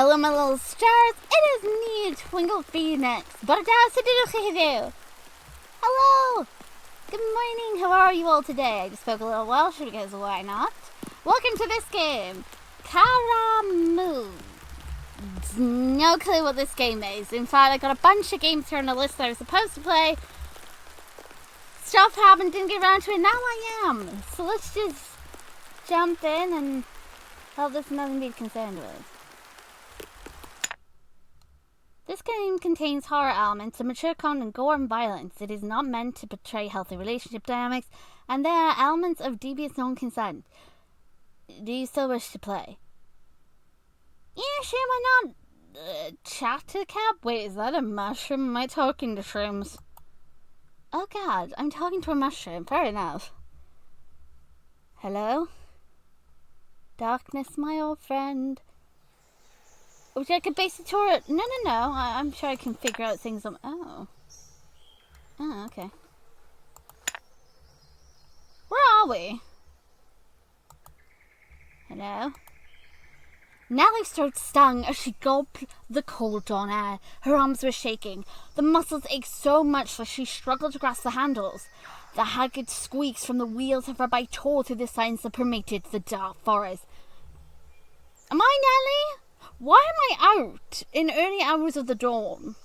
Hello, my little stars. It is me, TwinklePhoenix. But that's a little do. Hello. Good morning. How are you all today? I just spoke a little Welsh because why not? Welcome to this game, Karamu. No clue what this game is. In fact, I got a bunch of games here on the list that I was supposed to play. Stuff happened, didn't get around to it. Now I am. So let's just jump in and have this nothing to be concerned with. This game contains horror elements, a mature content, gore and violence. It is not meant to portray healthy relationship dynamics, and there are elements of devious non-consent. Do you still wish to play? Yeah, sure, why not? Chatter cap? Wait, is that a mushroom? Am I talking to shrooms? Oh god, I'm talking to a mushroom. Fair enough. Hello? Darkness, my old friend. Would you like a basic tour? No. I'm sure I can figure out things on... Oh, okay. Where are we? Hello? Nelli started stung as she gulped the cold dawn air. Her arms were shaking. The muscles ached so much that she struggled to grasp the handles. The haggard squeaks from the wheels of her bike tore through the silence that permeated the dark forest. Am I Nelli? Why am I out in early hours of the dawn?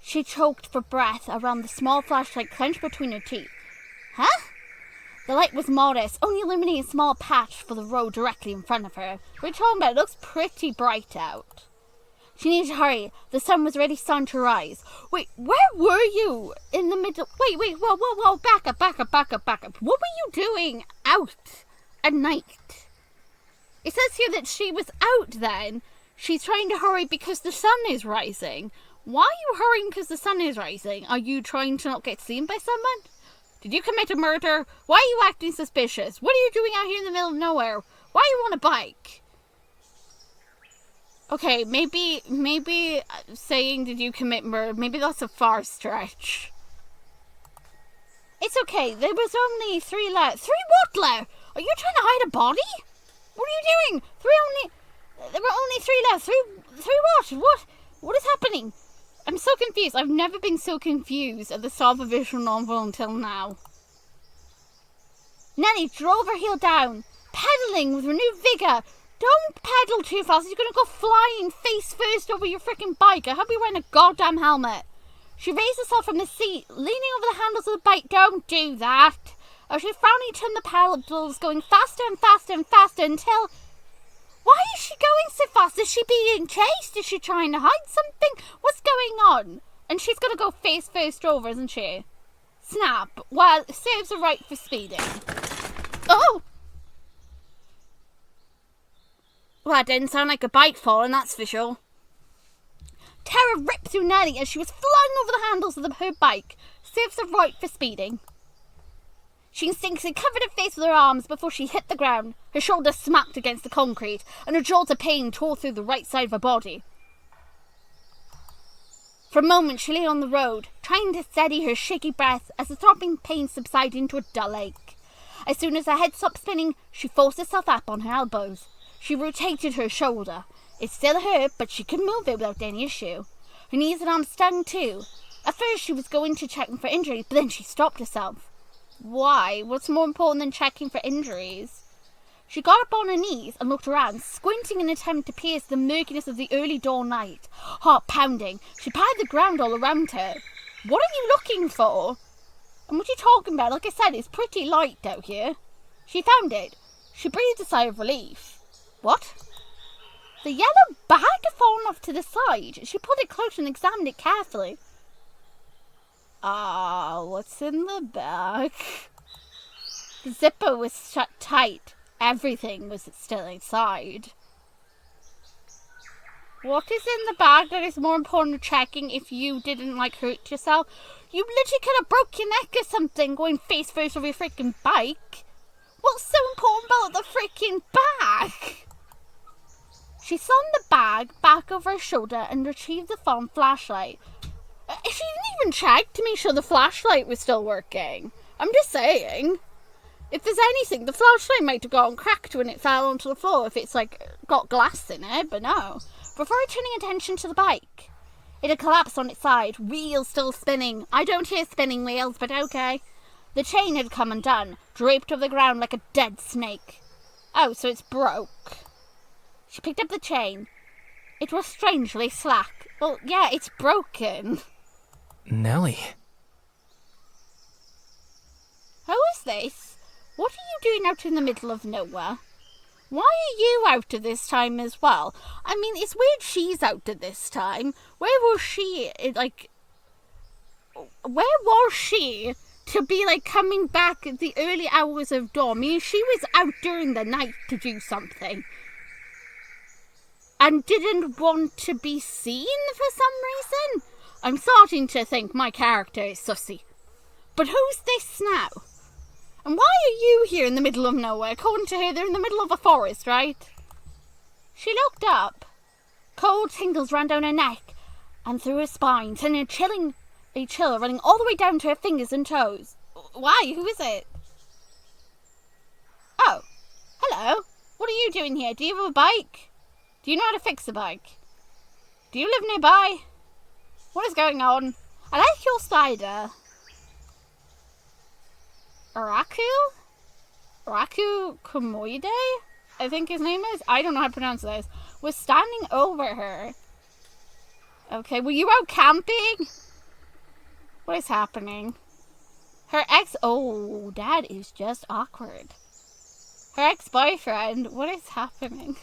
She choked for breath around the small flashlight clenched between her teeth. Huh? The light was modest, only illuminating a small patch for the road directly in front of her. What are you talking about? It looks pretty bright out. She needed to hurry. The sun was already starting to rise. Wait, where were you? In the middle... Wait, whoa, back up. What were you doing out at night? It says here that she was out then. She's trying to hurry because the sun is rising. Why are you hurrying because the sun is rising? Are you trying to not get seen by someone? Did you commit a murder? Why are you acting suspicious? What are you doing out here in the middle of nowhere? Why are you on a bike? Okay, maybe saying did you commit murder, maybe that's a far stretch. It's okay, there was only 3 left. 3 what left? Are you trying to hide a body? What are you doing? There were only 3 left. 3 what? What is happening? I'm so confused. I've never been so confused at the start of a visual novel until now. Nelli drove her heel down, pedaling with renewed vigor. Don't pedal too fast. You're going to go flying face first over your freaking bike. I hope you're wearing a goddamn helmet. She raised herself from the seat, leaning over the handles of the bike. Don't do that. As she frowning turned the pedals, going faster and faster and faster until... Why is she going so fast? Is she being chased? Is she trying to hide something? What's going on? And she's going to go face first over, isn't she? Snap. Well, serves her right for speeding. Oh! Well, that didn't sound like a bike falling, that's for sure. Terror ripped through Nelli as she was flung over the handles of her bike. Serves her right for speeding. She instinctively covered her face with her arms before she hit the ground. Her shoulder smacked against the concrete, and a jolt of pain tore through the right side of her body. For a moment, she lay on the road, trying to steady her shaky breath as the throbbing pain subsided into a dull ache. As soon as her head stopped spinning, she forced herself up on her elbows. She rotated her shoulder. It still hurt, but she could move it without any issue. Her knees and arms stung too. At first, she was going to check for injuries, but then she stopped herself. Why? What's more important than checking for injuries? She got up on her knees and looked around, squinting in an attempt to pierce the murkiness of the early dawn night. Heart pounding, she patted the ground all around her. What are you looking for? And what are you talking about? Like I said, it's pretty light out here. She found it. She breathed a sigh of relief. What? The yellow bag had fallen off to the side. She pulled it close and examined it carefully. What's in the bag? The zipper was shut tight. Everything was still inside. What is in the bag that is more important than checking if you didn't, hurt yourself? You literally could have broke your neck or something going face first over your freaking bike. What's so important about the freaking bag? She slung the bag back over her shoulder and retrieved the phone flashlight. She didn't even check to make sure the flashlight was still working. I'm just saying. If there's anything, the flashlight might have gone cracked when it fell onto the floor if it's, got glass in it, but no. Before turning attention to the bike, it had collapsed on its side, wheels still spinning. I don't hear spinning wheels, but okay. The chain had come undone, draped over the ground like a dead snake. Oh, so it's broke. She picked up the chain. It was strangely slack. Well, yeah, it's broken. Nelli. Who is this? What are you doing out in the middle of nowhere? Why are you out at this time as well? I mean, it's weird she's out at this time. Where was she, where was she to be, coming back at the early hours of dawn? I mean, she was out during the night to do something. And didn't want to be seen for some reason? I'm starting to think my character is sussy. But who's this now? And why are you here in the middle of nowhere? According to her, they're in the middle of a forest, right? She looked up. Cold tingles ran down her neck and through her spine, sending a chill running all the way down to her fingers and toes. Why? Who is it? Oh, hello. What are you doing here? Do you have a bike? Do you know how to fix a bike? Do you live nearby? What is going on? I like your spider. Raku Komoide, I think his name is. I don't know how to pronounce this. Was standing over her. Okay, were you out camping? What is happening? Her oh, that is just awkward. Her ex-boyfriend, what is happening?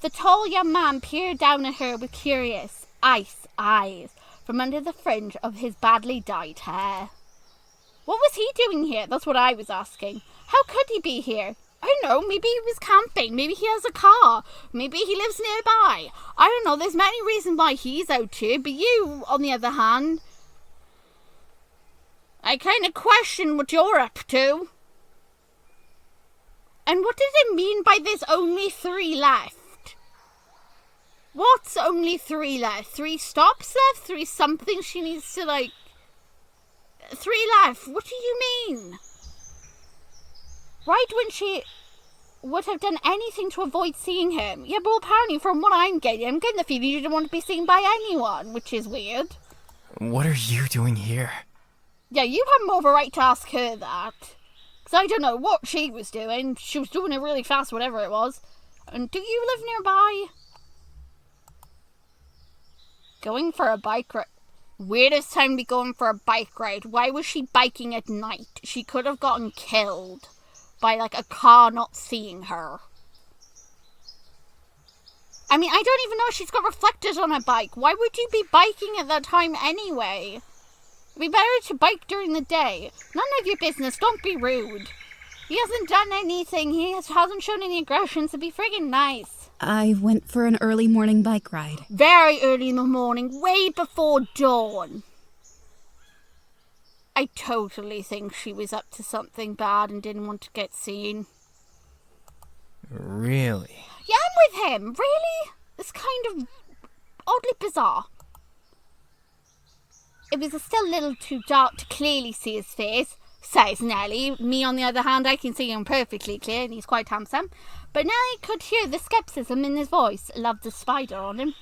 The tall young man peered down at her with curious, ice eyes from under the fringe of his badly dyed hair. What was he doing here? That's what I was asking. How could he be here? I don't know, maybe he was camping. Maybe he has a car. Maybe he lives nearby. I don't know, there's many reasons why he's out here, but you, on the other hand, I kind of question what you're up to. And what does it mean by there's only 3 left? What's only 3 left? 3 stops left? 3 something she needs to, 3 left. What do you mean? Right when she would have done anything to avoid seeing him. Yeah, but apparently from what I'm getting the feeling you didn't want to be seen by anyone, which is weird. What are you doing here? Yeah, you have more of a right to ask her that. Because I don't know what she was doing. She was doing it really fast, whatever it was. And do you live nearby? Going for a bike ride. Weirdest time to be going for a bike ride. Why was she biking at night? She could have gotten killed by a car not seeing her. I mean, I don't even know if she's got reflectors on her bike. Why would you be biking at that time anyway? It'd be better to bike during the day. None of your business. Don't be rude. He hasn't done anything. He hasn't shown any aggression, so be friggin' nice. I went for an early morning bike ride. Very early in the morning, way before dawn. I totally think she was up to something bad and didn't want to get seen. Really? Yeah, I'm with him. Really? It's kind of oddly bizarre. It was still a little too dark to clearly see his face, says Nelli. Me, on the other hand, I can see him perfectly clear, and he's quite handsome. But Nelli could hear the skepticism in his voice. Loved the spider on him.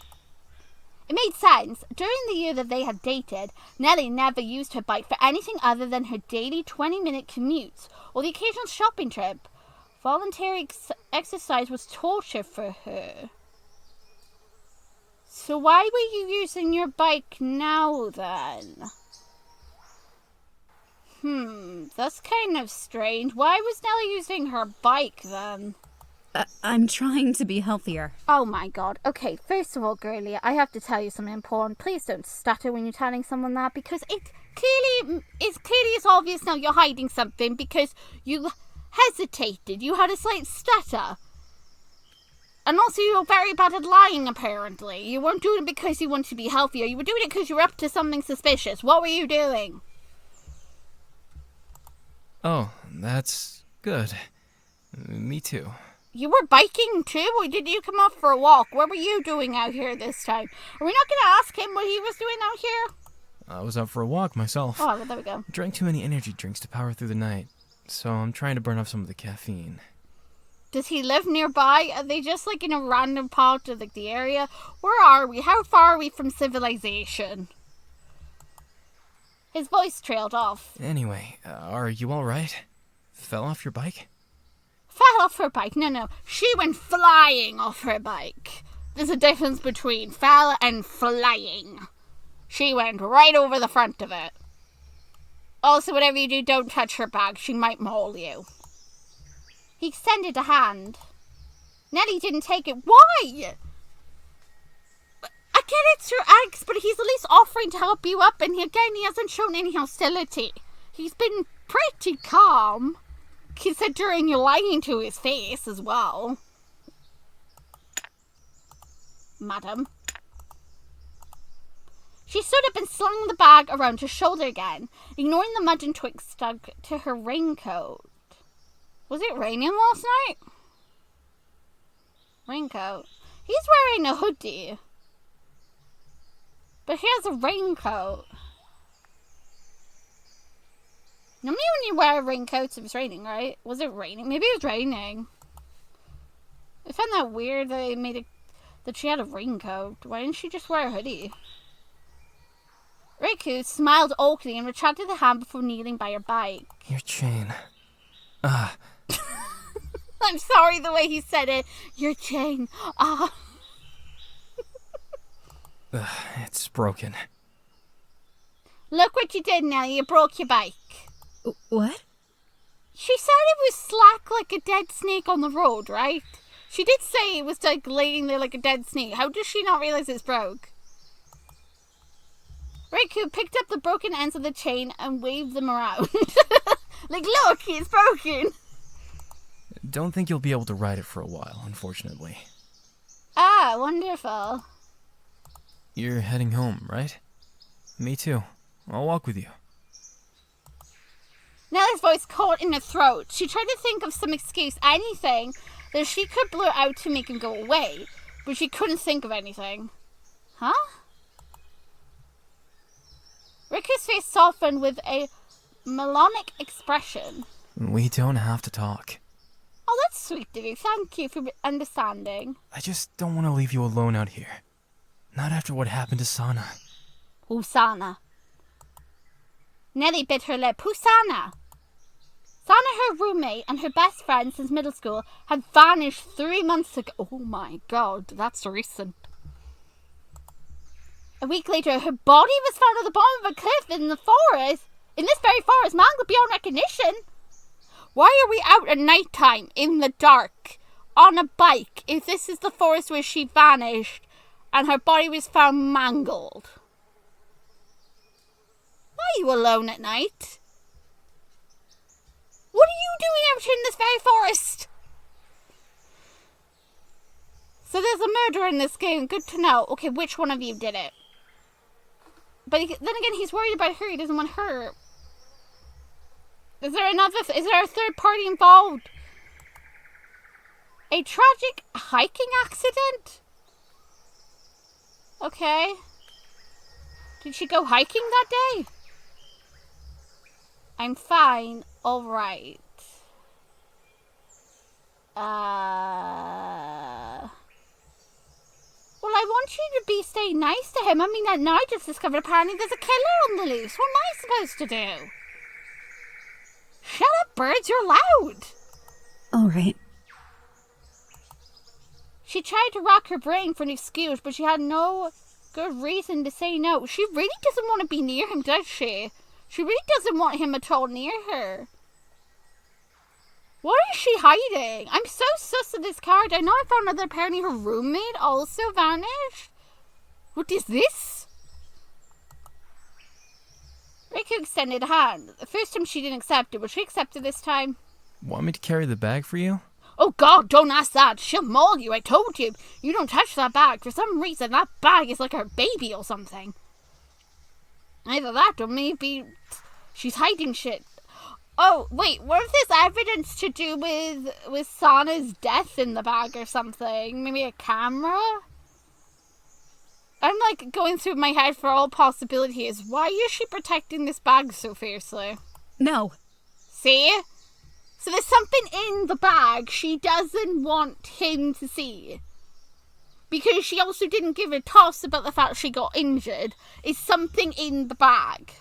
It made sense. During the year that they had dated, Nelli never used her bike for anything other than her daily 20-minute commutes or the occasional shopping trip. Voluntary exercise was torture for her. So why were you using your bike now then? That's kind of strange. Why was Nelli using her bike then? I'm trying to be healthier. Oh my god. Okay, first of all, girlie, I have to tell you something important. Please don't stutter when you're telling someone that, because it's clearly as obvious now you're hiding something because you hesitated. You had a slight stutter. And also you're very bad at lying, apparently. You weren't doing it because you wanted to be healthier. You were doing it because you were up to something suspicious. What were you doing? Oh, that's good. Me too. You were biking too? Or did you come off for a walk? What were you doing out here this time? Are we not going to ask him what he was doing out here? I was out for a walk myself. Oh, well, there we go. Drank too many energy drinks to power through the night. so I'm trying to burn off some of the caffeine. Does he live nearby? Are they just like in a random part of like the area? Where are we? How far are we from civilization? His voice trailed off. Anyway, are you alright? Fell off your bike? Fell off her bike? No. She went flying off her bike. There's a difference between fell and flying. She went right over the front of it. Also, whatever you do, don't touch her bag. She might maul you. He extended a hand. Nelli didn't take it. Why? I get it's your ex, but he's at least offering to help you up, and he hasn't shown any hostility. He's been pretty calm, considering you're lying to his face as well. Madam. She stood up and slung the bag around her shoulder again, ignoring the mud and twigs stuck to her raincoat. Was it raining last night? Raincoat. He's wearing a hoodie. But he has a raincoat. Normally when you wear raincoats, it was raining, right? Was it raining? Maybe it was raining. I found that weird that they made it that she had a raincoat. Why didn't she just wear a hoodie? Raku smiled awkwardly and retracted the hand before kneeling by her bike. Your chain. I'm sorry the way he said it. Your chain. It's broken. Look what you did, Nelli. You broke your bike. What? She said it was slack like a dead snake on the road, right? She did say it was like laying there like a dead snake. How does she not realize it's broke? Raku picked up the broken ends of the chain and waved them around. Like, look, it's broken. Don't think you'll be able to ride it for a while, unfortunately. Ah, wonderful. You're heading home, right? Me too. I'll walk with you. Nelli's voice caught in her throat. She tried to think of some excuse, anything that she could blurt out to make him go away, but she couldn't think of anything. Huh? Riku's face softened with a melodic expression. We don't have to talk. Oh, that's sweet of you. Thank you for understanding. I just don't want to leave you alone out here. Not after what happened to Sana. Who's Sana? Nelli bit her lip. Who's Sana? Sana, her roommate and her best friend since middle school, had vanished 3 months ago. Oh my god, that's recent. A week later, her body was found at the bottom of a cliff in the forest. In this very forest, mangled beyond recognition. Why are we out at night time, in the dark, on a bike, if this is the forest where she vanished and her body was found mangled? Why are you alone at night? What are you doing out in this very forest? So there's a murder in this game. Good to know. Okay, which one of you did it? But then again, he's worried about her. He doesn't want her. Is there a third party involved? A tragic hiking accident? Okay. Did she go hiking that day? I'm fine. Alright. Well, I want you to stay nice to him. I mean, now I just discovered apparently there's a killer on the loose. What am I supposed to do? Shut up, birds. You're loud. All right. She tried to rack her brain for an excuse, but she had no good reason to say no. She really doesn't want to be near him, does she? She really doesn't want him at all near her. What is she hiding? I'm so sus of this card. I know I found out that apparently her roommate also vanished. What is this? Raku extended a hand. The first time she didn't accept it, but she accepted this time. Want me to carry the bag for you? Oh god, don't ask that. She'll maul you, I told you. You don't touch that bag. For some reason, that bag is like her baby or something. Either that or maybe she's hiding shit. Oh, wait, what if there's evidence to do with Sana's death in the bag or something? Maybe a camera? I'm like going through my head for all possibilities. Why is she protecting this bag so fiercely? No. See? So there's something in the bag she doesn't want him to see. Because she also didn't give a toss about the fact she got injured. It's something in the bag.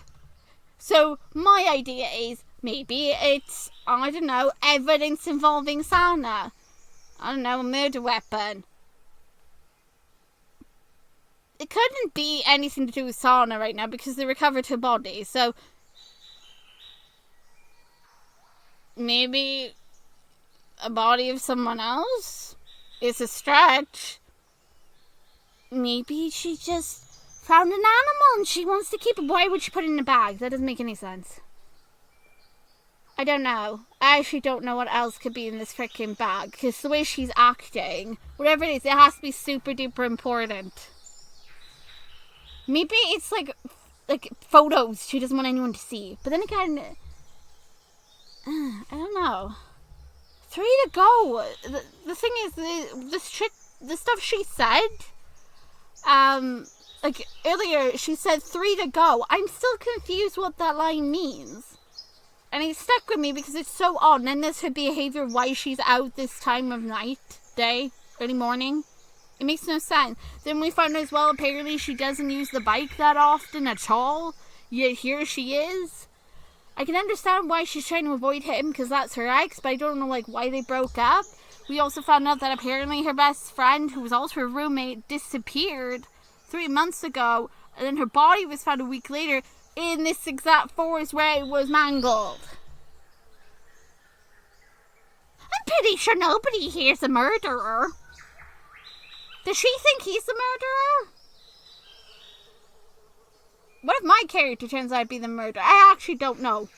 So my idea is maybe it's, I don't know, evidence involving Sana. I don't know, a murder weapon. It couldn't be anything to do with Sana right now because they recovered her body. So maybe a body of someone else? It's a stretch. Maybe she just found an animal and she wants to keep it. Why would she put it in a bag? That doesn't make any sense. I don't know. I actually don't know what else could be in this freaking bag. Because the way she's acting, whatever it is, it has to be super duper important. Maybe it's like photos she doesn't want anyone to see. But then again, I don't know. 3 to go. The thing is, the stuff she said, like earlier, she said 3 to go. I'm still confused what that line means. And it stuck with me because it's so odd. And then there's her behavior, why she's out this time of night, day, early morning. It makes no sense. Then we found as well, apparently she doesn't use the bike that often at all. Yet here she is. I can understand why she's trying to avoid him because that's her ex, but I don't know why they broke up. We also found out that apparently her best friend, who was also her roommate, disappeared 3 months ago, and then her body was found a week later in this exact forest where it was mangled. I'm pretty sure nobody here's a murderer. Does she think he's the murderer? What if my character turns out to be the murderer? I actually don't know.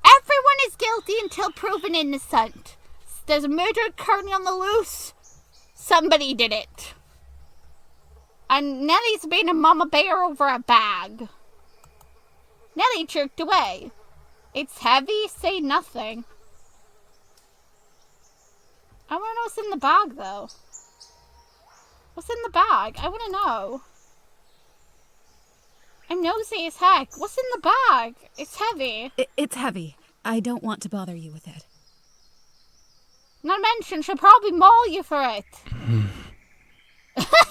Everyone is guilty until proven innocent. There's a murder currently on the loose. Somebody did it. And Nelly's being a mama bear over a bag. Nelly jerked away. It's heavy, say nothing. I want to know what's in the bag, though. What's in the bag? I want to know. I'm nosy as heck. What's in the bag? It's heavy. It's heavy. I don't want to bother you with it. Not to mention, she'll probably maul you for it.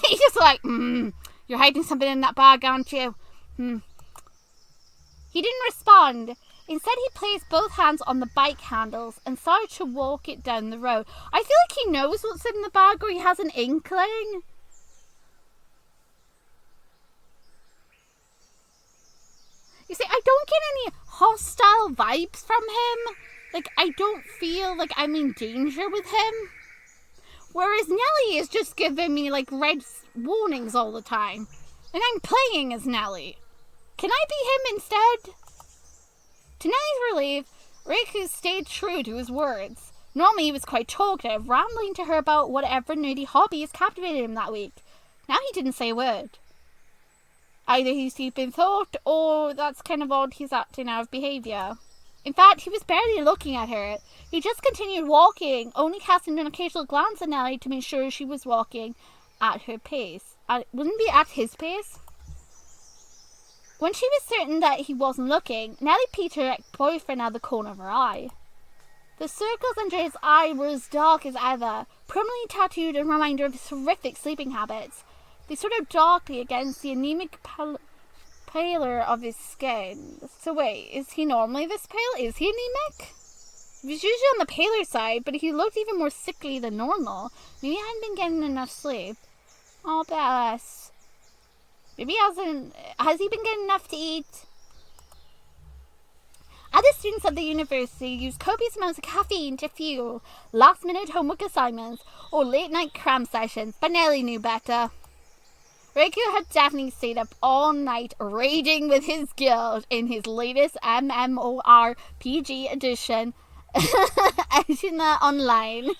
He's just like, you're hiding something in that bag, aren't you? He didn't respond. Instead, he placed both hands on the bike handles and started to walk it down the road. I feel like he knows what's in the bag, or he has an inkling. You see, I don't get any hostile vibes from him. I don't feel like I'm in danger with him. Whereas Nelly is just giving me, red warnings all the time. And I'm playing as Nelly. Can I be him instead? To Nelly's relief, Raku stayed true to his words. Normally he was quite talkative, rambling to her about whatever nerdy hobbies captivated him that week. Now he didn't say a word. Either he's deep in thought, or that's kind of odd he's acting out of behaviour. In fact, he was barely looking at her. He just continued walking, only casting an occasional glance at Nelly to make sure she was walking at her pace. Wouldn't it be at his pace? When she was certain that he wasn't looking, Nelly peeked her ex-boyfriend out of the corner of her eye. The circles under his eye were as dark as ever, permanently tattooed a reminder of his horrific sleeping habits. They stood out darkly against the anemic pallor of his skin. So wait, is he normally this pale? Is he anemic? He was usually on the paler side, but he looked even more sickly than normal. Maybe he hadn't been getting enough sleep. Oh, bless. Maybe has he been getting enough to eat? Other students at the university use copious amounts of caffeine to fuel last-minute homework assignments or late-night cram sessions, but Nelly knew better. Raku had definitely stayed up all night raging with his guild in his latest MMORPG edition, Ashina Online.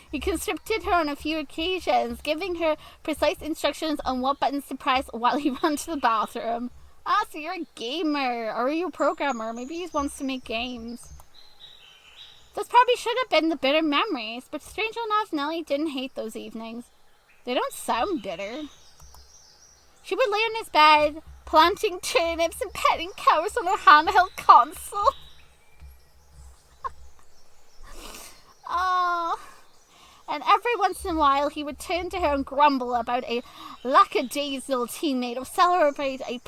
He conscripted her on a few occasions, giving her precise instructions on what buttons to press while he ran to the bathroom. Ah, so you're a gamer, or are you a programmer? Maybe he wants to make games. This probably should have been the bitter memories, but strangely enough, Nelly didn't hate those evenings. They don't sound bitter. She would lay on his bed, planting turnips and petting cows on her handheld console. Oh. And every once in a while he would turn to her and grumble about a lackadaisical teammate or celebrate a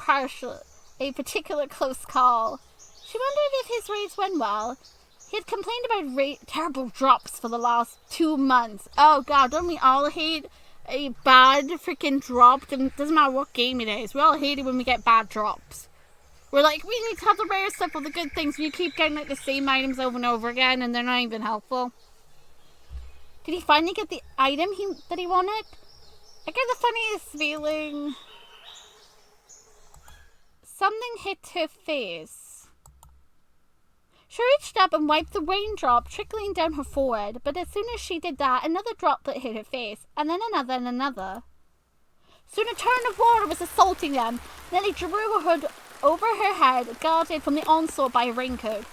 particular close call. She wondered if his raids went well. He had complained about terrible drops for the last 2 months. Oh god, don't we all hate a bad freaking drop? It doesn't matter what game it is. We all hate it when we get bad drops. We're like, we need to have the rare stuff with the good things. You keep getting like the same items over and over again and they're not even helpful. Did he finally get the item that he wanted? I get the funniest feeling. Something hit her face. She reached up and wiped the raindrop trickling down her forehead, but as soon as she did that, another droplet hit her face, and then another and another. Soon a torrent of water was assaulting them. Nelli drew her hood over her head, guarded from the onslaught by a raincoat.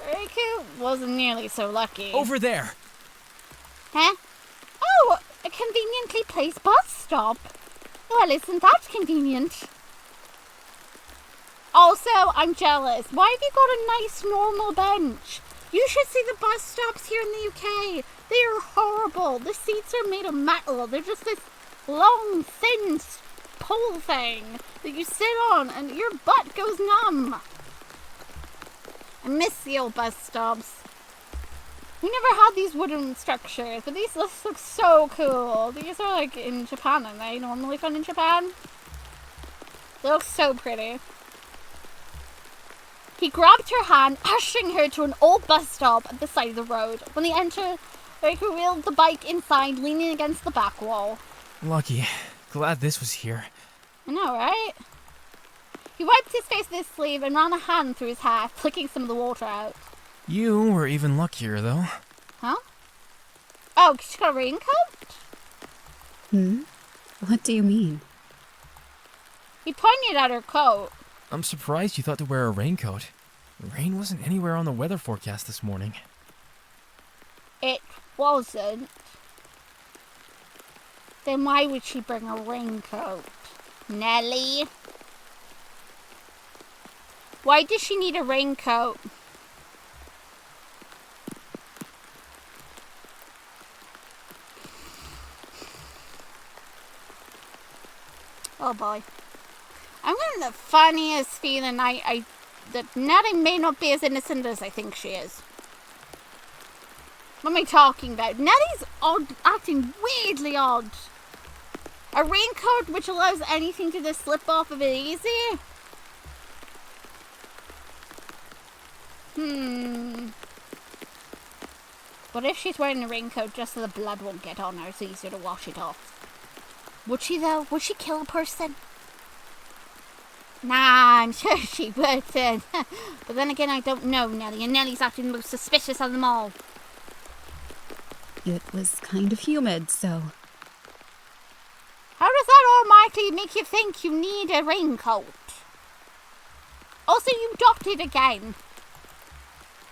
Raku wasn't nearly so lucky. Over there! Huh? Oh, a conveniently placed bus stop. Well, isn't that convenient? Also, I'm jealous. Why have you got a nice normal bench? You should see the bus stops here in the UK. They are horrible. The seats are made of metal. They're just this long, thin pole thing that you sit on and your butt goes numb. I miss the old bus stops. We never had these wooden structures, but these look so cool. These are like in Japan, aren't they? Normally found in Japan. They look so pretty. He grabbed her hand, ushering her to an old bus stop at the side of the road. When they entered, Raku wheeled the bike inside, leaning against the back wall. Lucky. Glad this was here. I know, right? He wiped his face with his sleeve and ran a hand through his hair, flicking some of the water out. You were even luckier, though. Huh? Oh, she got a raincoat? What do you mean? He pointed at her coat. I'm surprised you thought to wear a raincoat. Rain wasn't anywhere on the weather forecast this morning. It wasn't. Then why would she bring a raincoat? Nelli? Why does she need a raincoat? Oh boy. I'm getting the funniest feeling that Nelli may not be as innocent as I think she is. What am I talking about? Nelli's acting weirdly odd. A raincoat which allows anything to just slip off of it easy? What if she's wearing a raincoat just so the blood won't get on her? It's easier to wash it off. Would she though? Would she kill a person? Nah, I'm sure she would. But then again, I don't know Nelli, and Nelli's acting the most suspicious of them all. It was kind of humid, so... How does that automatically make you think you need a raincoat? Also, you dotted again.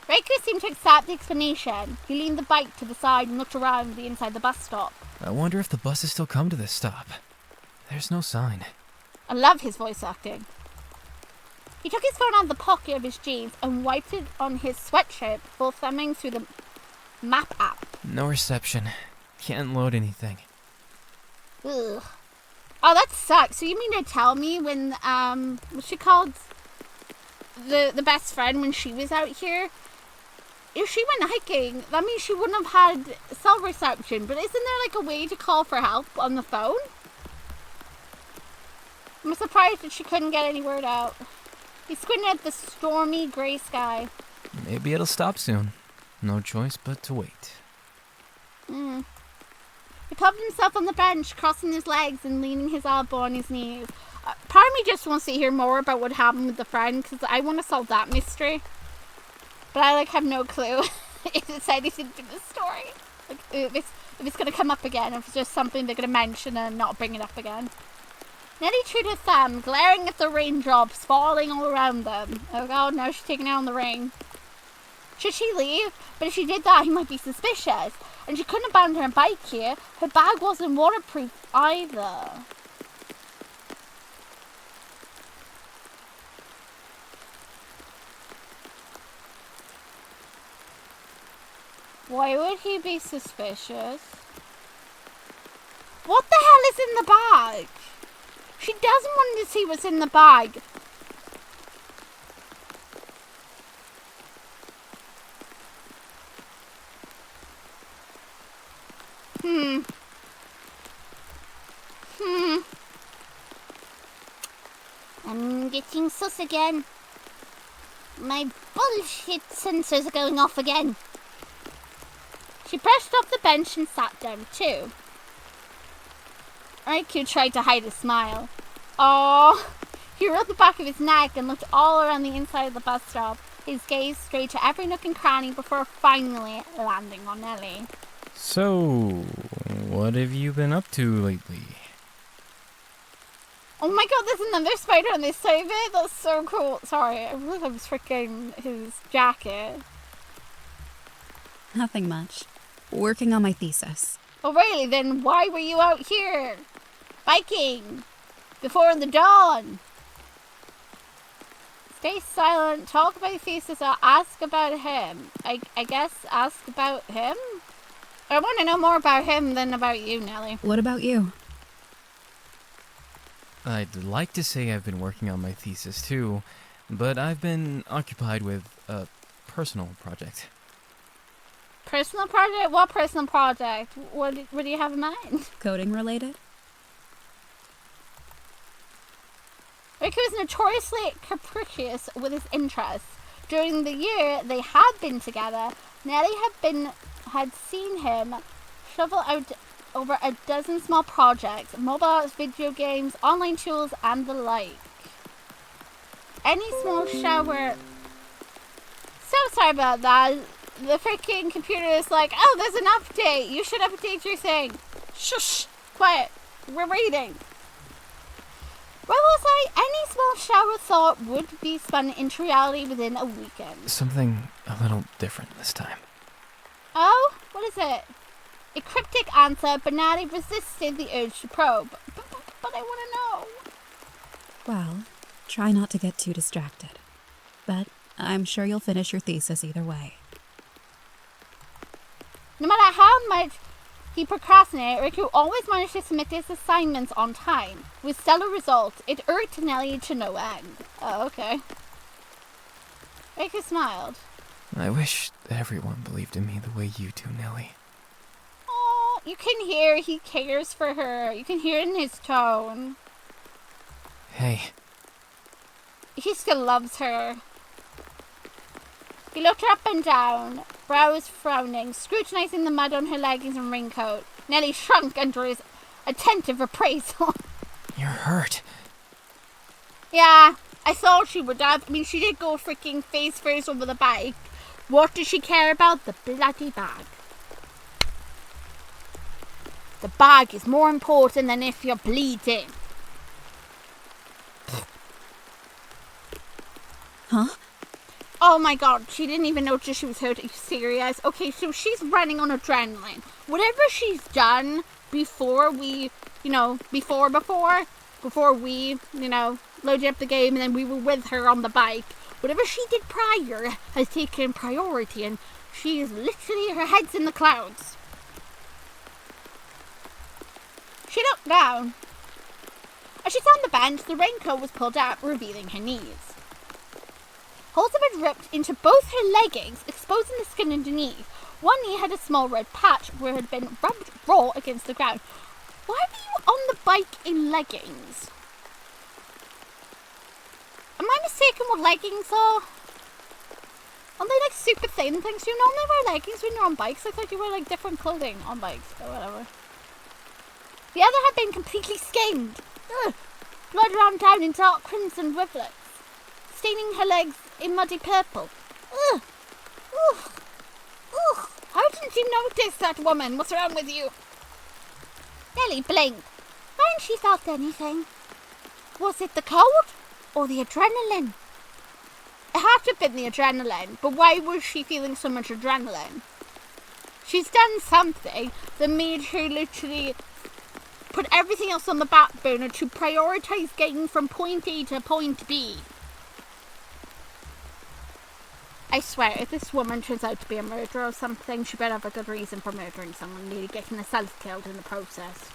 Raku seemed to accept the explanation. He leaned the bike to the side and looked around the inside the bus stop. I wonder if the buses still come to this stop. There's no sign. I love his voice acting. He took his phone out of the pocket of his jeans and wiped it on his sweatshirt before thumbing through the map app. No reception. Can't load anything. Ugh. Oh, that sucks. So you mean to tell me when, what's she called? The best friend, when she was out here, if she went hiking, that means she wouldn't have had cell reception. But isn't there like a way to call for help on the phone? I'm surprised that she couldn't get any word out. He squinted at the stormy grey sky. Maybe it'll stop soon. No choice but to wait. He propped himself on the bench, crossing his legs and leaning his elbow on his knees. Part of me just wants to hear more about what happened with the friend, because I want to solve that mystery. But I have no clue if it's anything to the story. If it's going to come up again, if it's just something they're going to mention and not bring it up again. Nelli chewed her thumb, glaring at the raindrops falling all around them. Oh god, now she's taking out on the rain. Should she leave? But if she did that, he might be suspicious. And she couldn't abandon her bike here. Her bag wasn't waterproof either. Why would he be suspicious? What the hell is in the bag? She doesn't want to see what's in the bag. I'm getting sus again. My bullshit sensors are going off again. She brushed off the bench and sat down too. Raku tried to hide a smile. Oh, he rubbed the back of his neck and looked all around the inside of the bus stop, his gaze straight to every nook and cranny before finally landing on Nelli. So, what have you been up to lately? Oh my god, there's another spider on this side of it. That's so cool. Sorry, I really was freaking his jacket. Nothing much. Working on my thesis. Oh really? Then why were you out here? Biking. Before the dawn. Stay silent, talk about your thesis, or ask about him. I guess ask about him? I want to know more about him than about you, Nelli. What about you? I'd like to say I've been working on my thesis too, but I've been occupied with a personal project. Personal project? What personal project? What do you have in mind? Coding related? Raku was notoriously capricious with his interests. During the year they had been together, Nelli had seen him shovel out over a dozen small projects, mobile apps, video games, online tools, and the like. Any small shower... So sorry about that. The freaking computer is like, oh, there's an update. You should update your thing. Shush. Quiet. We're reading. Where was I? Any small shower thought would be spun into reality within a weekend. Something a little different this time. Oh? What is it? A cryptic answer, but Nelli resisted the urge to probe. But I want to know. Well, try not to get too distracted. But I'm sure you'll finish your thesis either way. No matter how much he procrastinated, Raku always managed to submit his assignments on time. With stellar results, it irked Nelli to no end. Oh, okay. Raku smiled. I wish everyone believed in me the way you do, Nelli. Oh, you can hear he cares for her. You can hear it in his tone. Hey. He still loves her. He looked her up and down, brows frowning, scrutinizing the mud on her leggings and raincoat. Nelli shrunk under his attentive appraisal. You're hurt. Yeah, I thought she would have. I mean, she did go freaking face first over the bike. What does she care about? The bloody bag. The bag is more important than if you're bleeding. Huh? Oh my god, she didn't even notice she was hurt. Are you serious? Okay, so she's running on adrenaline. Whatever she's done before we, before we, loaded up the game and then we were with her on the bike, whatever she did prior has taken priority and she is literally, her head's in the clouds. She looked down. As she sat on the bench, the raincoat was pulled up, revealing her knees. Holes had been ripped into both her leggings, exposing the skin underneath. One knee had a small red patch where it had been rubbed raw against the ground. Why were you on the bike in leggings? Am I mistaken what leggings are? Aren't they like super thin things? You normally wear leggings when you're on bikes. I thought you wear like different clothing on bikes or whatever. The other had been completely skinned. Ugh. Blood ran down in dark crimson rivulets, staining her legs in muddy purple. Ugh. Ugh. Ugh. How didn't you notice that, woman? What's wrong with you? Nelli blinked. Hadn't she felt anything? Was it the cold or the adrenaline? It had to have been the adrenaline, but why was she feeling so much adrenaline? She's done something that made her literally put everything else on the back burner to prioritise getting from point A to point B. I swear, if this woman turns out to be a murderer or something, she better have a good reason for murdering someone, nearly getting herself killed in the process.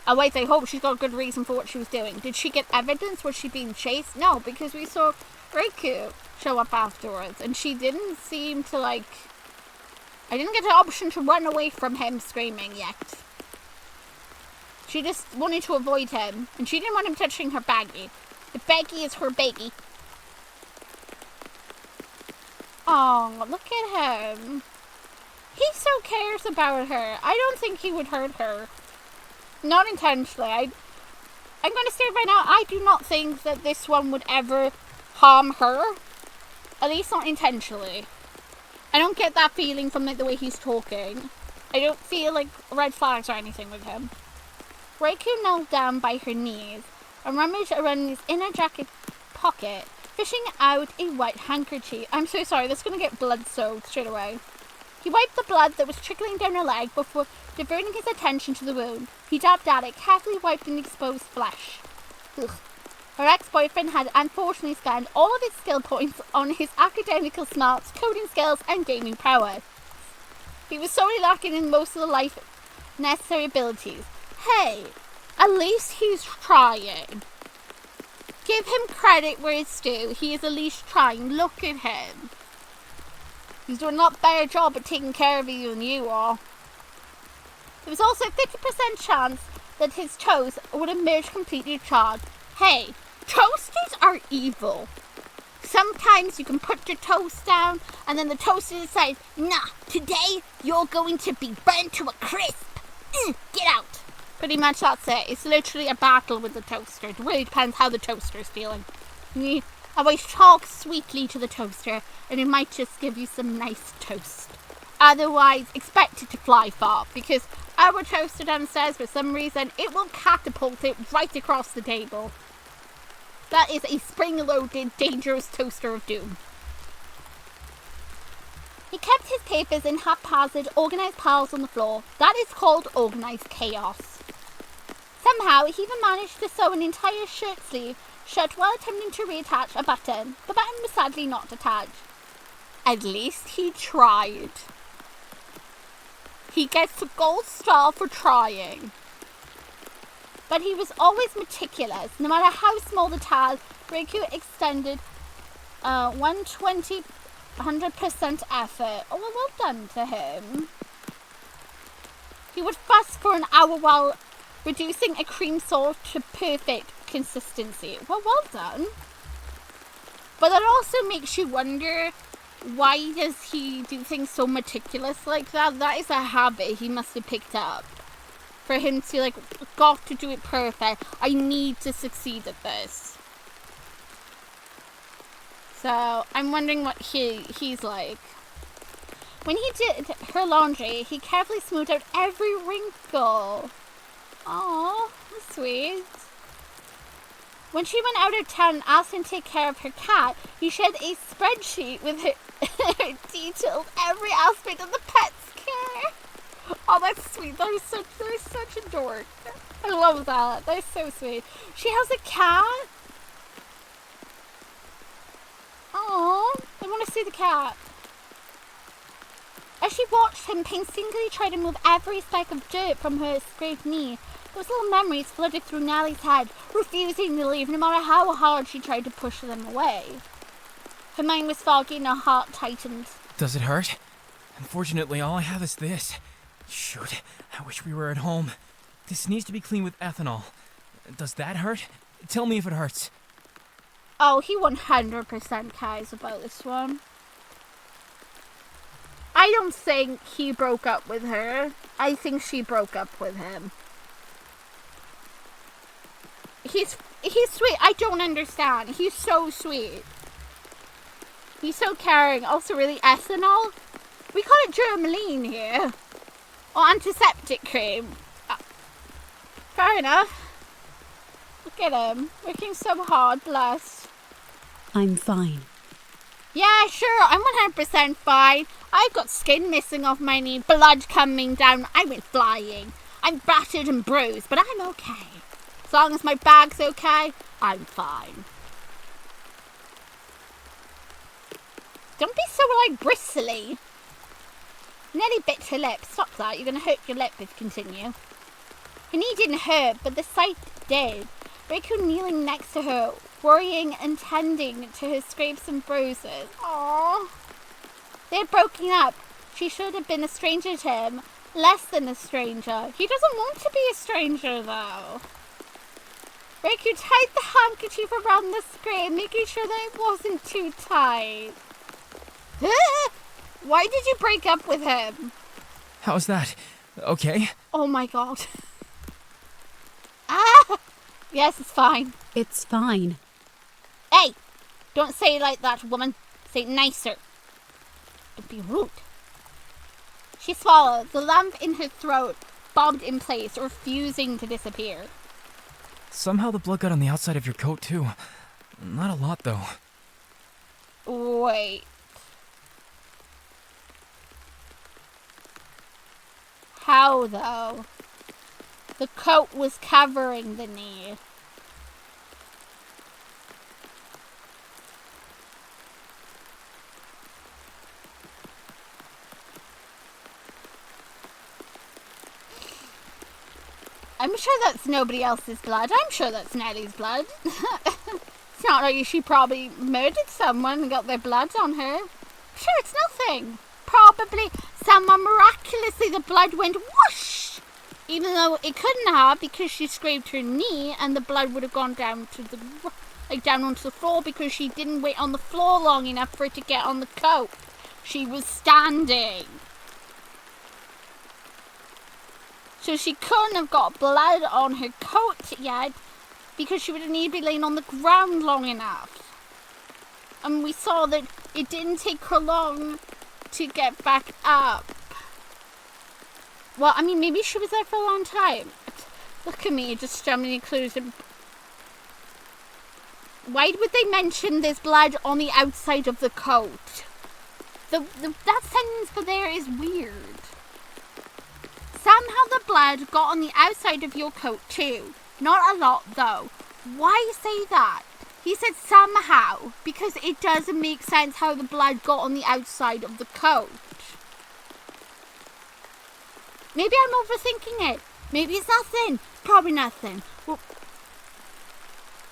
Oh wait, I hope she's got a good reason for what she was doing. Did she get evidence? Was she being chased? No, because we saw Raku show up afterwards, and she didn't seem to, like... I didn't get an option to run away from him screaming yet. She just wanted to avoid him, and she didn't want him touching her baggie. The baggie is her baggie. Oh, look at him. He so cares about her. I don't think he would hurt her. Not intentionally. I'm going to say right now, I do not think that this one would ever harm her. At least not intentionally. I don't get that feeling from the way he's talking. I don't feel like red flags or anything with him. Raku knelt down by her knees and rummaged around his inner jacket pocket, fishing out a white handkerchief. I'm so sorry, that's going to get blood-soaked straight away. He wiped the blood that was trickling down her leg before diverting his attention to the wound. He dabbed at it, carefully wiping the exposed flesh. Ugh. Her ex-boyfriend had unfortunately scanned all of his skill points on his academical smarts, coding skills, and gaming prowess. He was solely lacking in most of the life necessary abilities. Hey, at least he's trying. Give him credit where it's due. He is at least trying. Look at him. He's doing a lot better job at taking care of you than you are. There was also a 50% chance that his toes would emerge completely charred. Hey, toasters are evil. Sometimes you can put your toast down and then the toaster decides, nah, today you're going to be burnt to a crisp. Get out. Pretty much that's it. It's literally a battle with the toaster. It really depends how the toaster is feeling. You always talk sweetly to the toaster and it might just give you some nice toast. Otherwise, expect it to fly far because our toaster downstairs, for some reason, it will catapult it right across the table. That is a spring-loaded, dangerous toaster of doom. He kept his papers in haphazard, organised piles on the floor. That is called organised chaos. Somehow, he even managed to sew an entire shirt sleeve shut while attempting to reattach a button. The button was sadly not attached. At least he tried. He gets the gold star for trying. But he was always meticulous. No matter how small the task, Raku extended 120, 100% effort. Oh, well done to him. He would fuss for an hour while reducing a cream sauce to perfect consistency. Well done. But that also makes you wonder, why does he do things so meticulous like that? That is a habit he must have picked up. For him to, like, got to do it perfect. I need to succeed at this. So, I'm wondering what he's like. When he did her laundry, he carefully smoothed out every wrinkle. Aww, that's sweet. When she went out of town and asked him to take care of her cat, he shared a spreadsheet with her detailed every aspect of the pet's care. Oh, that's sweet. That is such a dork. I love that. That is so sweet. She has a cat. Oh, I want to see the cat. As she watched him painstakingly try to move every speck of dirt from her scraped knee, those little memories flooded through Nelli's head, refusing to leave no matter how hard she tried to push them away. Her mind was foggy and her heart tightened. Does it hurt? Unfortunately, all I have is this. Shoot, I wish we were at home. This needs to be cleaned with ethanol. Does that hurt? Tell me if it hurts. Oh, he 100% cares about this one. I don't think he broke up with her. I think she broke up with him. He's sweet. I don't understand. He's so sweet. He's so caring. Also, really, ethanol? We call it Germaline here. Or antiseptic cream. Fair enough. Look at him. Working so hard, bless. I'm fine. Yeah, sure. I'm 100% fine. I've got skin missing off my knee, blood coming down. I went flying. I'm battered and bruised, but I'm okay. As long as my bag's okay, I'm fine. Don't be so, bristly. Nelli bit her lip. Stop that. You're going to hurt your lip if you continue. Her knee didn't hurt, but the sight did. Raku kneeling next to her, worrying and tending to her scrapes and bruises. Aww. They had broken up. She should have been a stranger to him. Less than a stranger. He doesn't want to be a stranger, though. Raku tied the handkerchief around the screen, making sure that it wasn't too tight. Why did you break up with him? How's that? Okay? Oh my god. Ah! Yes, it's fine. It's fine. Hey! Don't say it like that, woman. Say it nicer. Don't be rude. She swallowed. The lump in her throat bobbed in place, refusing to disappear. Somehow the blood got on the outside of your coat, too. Not a lot, though. Wait. How, though? The coat was covering the knee. I'm sure that's nobody else's blood. I'm sure that's Nelli's blood. It's not like she probably murdered someone and got their blood on her. Sure, it's nothing. Probably someone miraculously the blood went whoosh. Even though it couldn't have, because she scraped her knee and the blood would have gone down to the down onto the floor because she didn't wait on the floor long enough for it to get on the coat. She was standing. So she couldn't have got blood on her coat yet because she would have needed to be laying on the ground long enough. And we saw that it didn't take her long to get back up. Well, I mean, maybe she was there for a long time. Look at me, just stumbling clues. Why would they mention there's blood on the outside of the coat? That sentence for there is weird. Somehow the blood got on the outside of your coat too. Not a lot though. Why say that? He said somehow, because it doesn't make sense how the blood got on the outside of the coat. Maybe I'm overthinking it. Maybe it's nothing. Probably nothing. Well,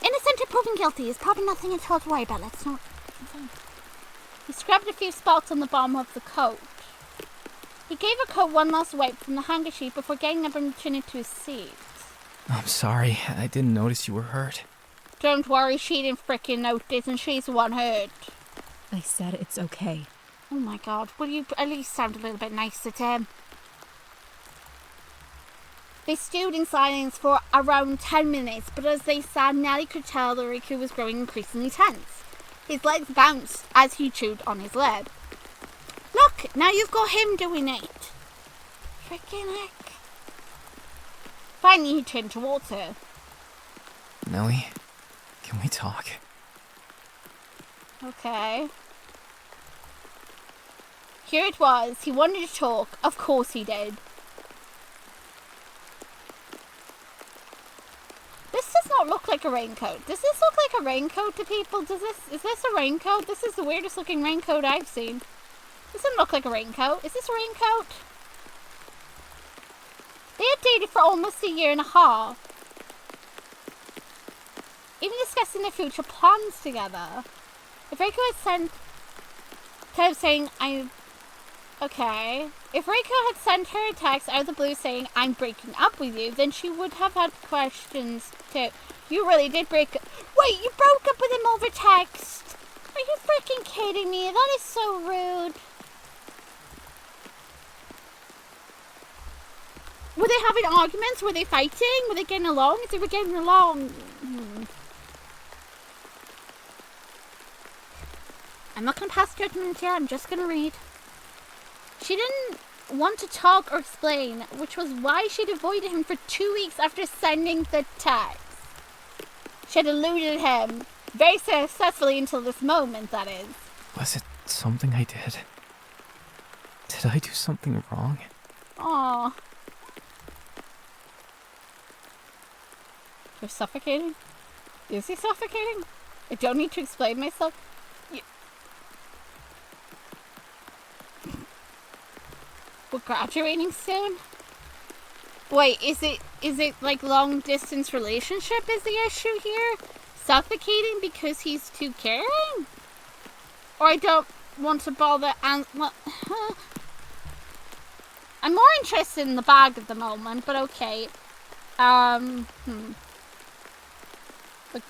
innocent or proven guilty is probably nothing at all to worry about. Let's not. He scrubbed a few spots on the bottom of the coat. He gave her coat one last wipe from the handkerchief before getting up and returning to his seat. I'm sorry. I didn't notice you were hurt. Don't worry, she didn't frickin' notice and she's the one hurt. I said it's okay. Oh my god, will you at least sound a little bit nicer to him? They stood in silence for around 10 minutes, but as they sat, Nelli could tell that Raku was growing increasingly tense. His legs bounced as he chewed on his lip. Look, now you've got him doing it. Frickin' heck. Finally, he turned towards her. Nelli, can we talk? Okay. Here it was. He wanted to talk. Of course he did. This does not look like a raincoat. Does this look like a raincoat to people? Is this a raincoat? This is the weirdest looking raincoat I've seen. This doesn't look like a raincoat. Is this a raincoat? They had dated for almost a year and a half. Even discussing their future plans together. If Raku had sent her saying, okay. If Raku had sent her a text out of the blue saying, I'm breaking up with you, then she would have had questions too. You really did break up. Wait, you broke up with him over text? Are you freaking kidding me? That is so rude. Were they having arguments? Were they fighting? Were they getting along? If they were getting along... I'm not going to pass judgment yet. I'm just going to read. She didn't want to talk or explain, which was why she'd avoided him for 2 weeks after sending the text. She had eluded him very successfully until this moment, that is. Was it something I did? Did I do something wrong? Aww. You're suffocating? Is he suffocating? I don't need to explain myself. We're graduating soon? Wait, is it like long distance relationship is the issue here? Suffocating because he's too caring? Or I don't want to bother and well, I'm more interested in the bag at the moment, but okay. We're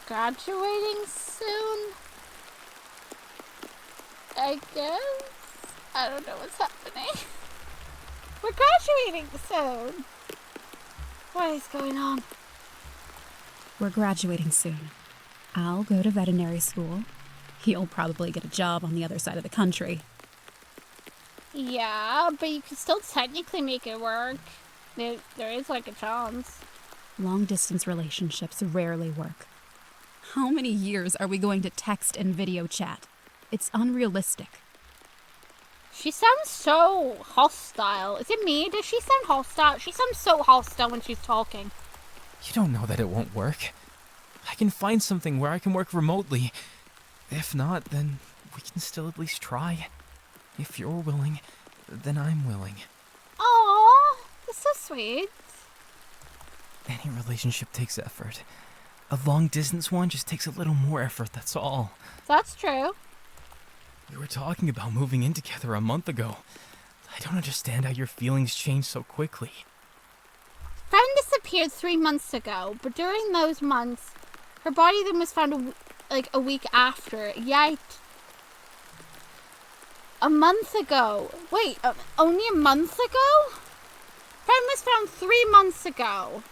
graduating soon? I guess? I don't know what's happening. We're graduating soon. What is going on? We're graduating soon. I'll go to veterinary school. You'll probably get a job on the other side of the country. Yeah, but you can still technically make it work. There is like a chance. Long-distance relationships rarely work. How many years are we going to text and video chat? It's unrealistic. She sounds so hostile. Is it me? Does she sound hostile? She sounds so hostile when she's talking. You don't know that it won't work. I can find something where I can work remotely. If not, then we can still at least try. If you're willing, then I'm willing. Aww, that's so sweet. Any relationship takes effort. A long-distance one just takes a little more effort, that's all. That's true. We were talking about moving in together a month ago. I don't understand how your feelings change so quickly. Friend disappeared 3 months ago, but during those months, her body then was found a week after. Yet, a month ago. Wait, only a month ago? Friend was found 3 months ago.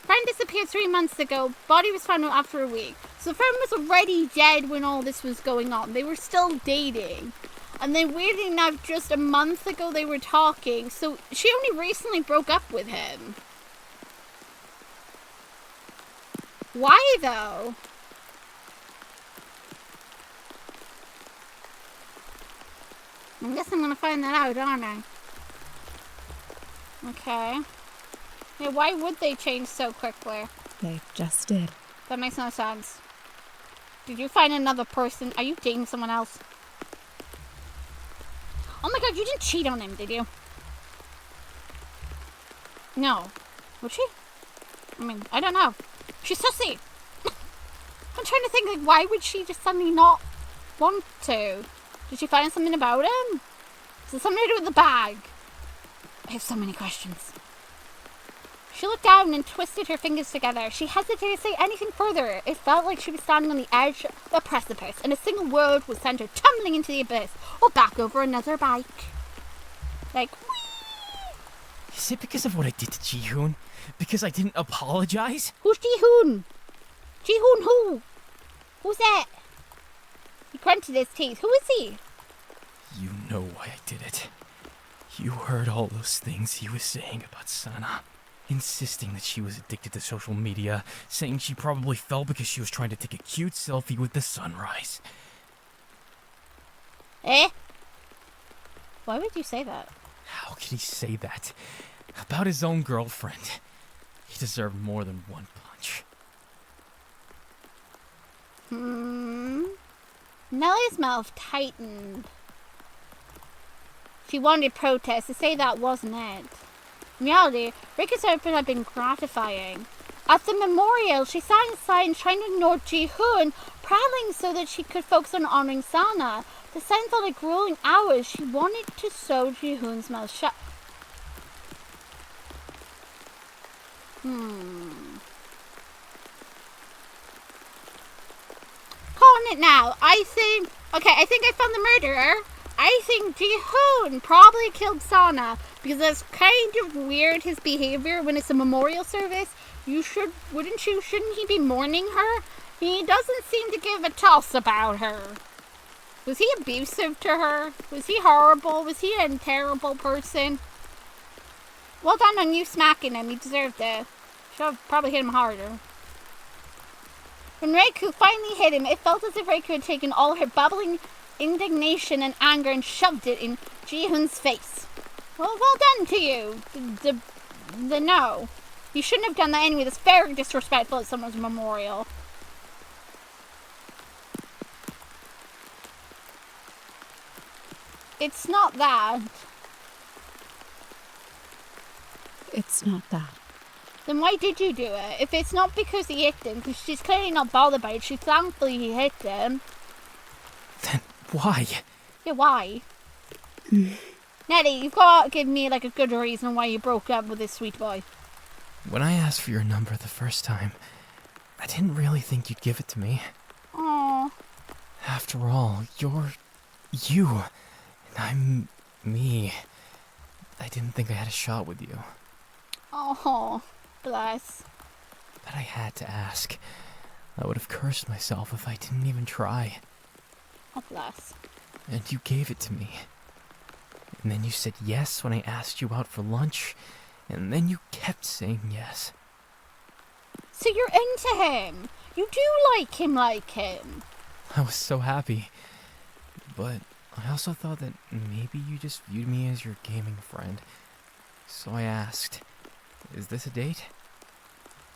Friend disappeared 3 months ago. Body was found after a week. So friend was already dead when all this was going on. They were still dating. And then weirdly enough, just a month ago they were talking. So she only recently broke up with him. Why though? I guess I'm gonna find that out, aren't I? Okay. Yeah, why would they change so quickly? They just did. That makes no sense. Did you find another person? Are you dating someone else? Oh my god, you didn't cheat on him, did you? No. Would she? I mean, I don't know. She's sussy. I'm trying to think, like, why would she just suddenly not want to? Did she find something about him? Is it something to do with the bag? I have so many questions. She looked down and twisted her fingers together. She hesitated to say anything further. It felt like she was standing on the edge of a precipice, and a single word would send her tumbling into the abyss, or back over another bike. Like, whee! Is it because of what I did to Ji-hoon? Because I didn't apologize? Who's Ji-hoon? Ji-hoon who? Who's that? He grunted his teeth. Who is he? You know why I did it. You heard all those things he was saying about Sana. Insisting that she was addicted to social media, saying she probably fell because she was trying to take a cute selfie with the sunrise. Eh? Why would you say that? How could he say that? About his own girlfriend. He deserved more than one punch. Nelli's mouth tightened. She wanted protest to say that wasn't it. In reality, Riku's outfit had been gratifying. At the memorial, she sat in silence trying to ignore Ji-hoon, prattling so that she could focus on honoring Sana. The sense felt like grueling hours. She wanted to sew Ji-hoon's mouth shut. Calling it now. I think I found the murderer. I think Ji-hoon probably killed Sana because that's kind of weird, his behavior when it's a memorial service. Shouldn't he be mourning her? He doesn't seem to give a toss about her. Was he abusive to her? Was he horrible? Was he a terrible person? Well done on you smacking him. He deserved it. Should have probably hit him harder. When Raku finally hit him, it felt as if Raku had taken all her bubbling indignation and anger and shoved it in Ji-hoon's face. Well done to you. No. You shouldn't have done that anyway. That's very disrespectful at someone's memorial. It's not that. It's not that. Then why did you do it? If it's not because he hit him, because she's clearly not bothered by it, she's thankful he hit him. Then why? Yeah, why? Nelly, you've got to give me like a good reason why you broke up with this sweet boy. When I asked for your number the first time, I didn't really think you'd give it to me. Aww. After all, you're you, and I'm me. I didn't think I had a shot with you. Oh, bless. But I had to ask. I would have cursed myself if I didn't even try. Oh, bless. And you gave it to me. And then you said yes when I asked you out for lunch, and then you kept saying yes. So you're into him. You do like him. I was so happy. But I also thought that maybe you just viewed me as your gaming friend. So I asked, is this a date?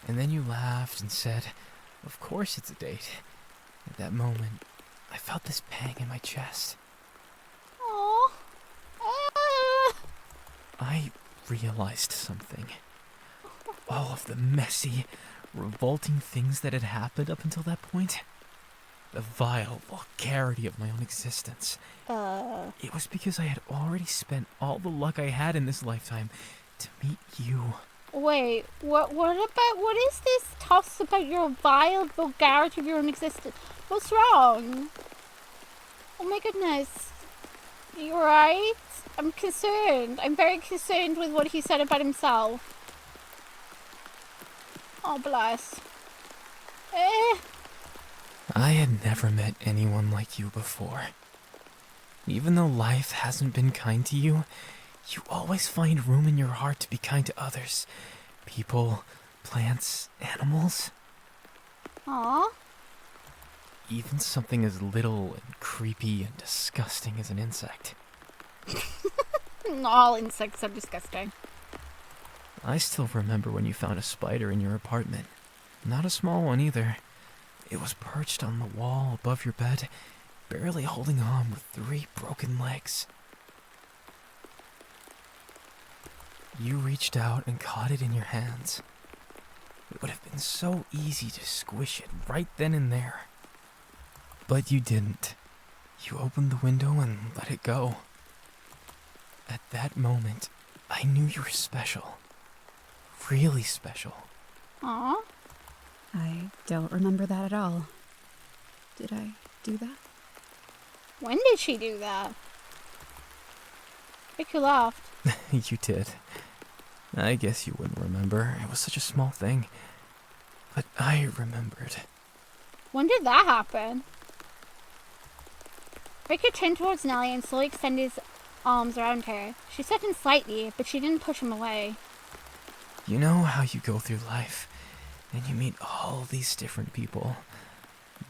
And then you laughed and said, of course it's a date. At that moment, I felt this pang in my chest. Aww. I realized something. All of the messy, revolting things that had happened up until that point. The vile vulgarity of my own existence. It was because I had already spent all the luck I had in this lifetime to meet you. Wait, what is this toss about your vile vulgarity of your own existence? What's wrong? Oh my goodness. You alright? I'm concerned. I'm very concerned with what he said about himself. Oh, bless. I had never met anyone like you before. Even though life hasn't been kind to you, you always find room in your heart to be kind to others. People, plants, animals. Aw. Even something as little and creepy and disgusting as an insect. All insects are disgusting. I still remember when you found a spider in your apartment. Not a small one either. It was perched on the wall above your bed, barely holding on with 3 broken legs. You reached out and caught it in your hands. It would have been so easy to squish it right then and there. But you didn't. You opened the window and let it go. At that moment, I knew you were special. Really special. Aw. I don't remember that at all. Did I do that? When did she do that? Riku laughed. You did. I guess you wouldn't remember. It was such a small thing. But I remembered. When did that happen? Riku turned towards Nelli and slowly extended his arms around her. She said him slightly, but she didn't push him away. You know how you go through life, and you meet all these different people,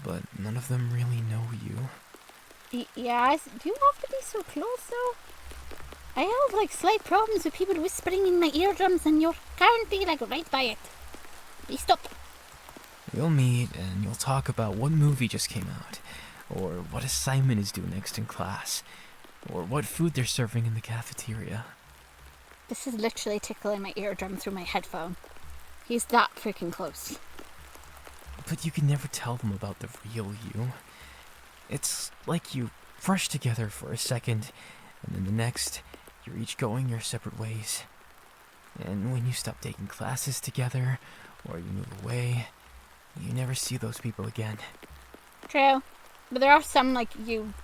but none of them really know you. Yes, do you have to be so close though? I have like slight problems with people whispering in my eardrums and you're currently like right by it. Please stop. You'll meet and you'll talk about what movie just came out, or what assignment is due next in class, or what food they're serving in the cafeteria. This is literally tickling my eardrum through my headphone. He's that freaking close. But you can never tell them about the real you. It's like you rush together for a second, and then the next, you're each going your separate ways. And when you stop taking classes together, or you move away, you never see those people again. True. But there are some like you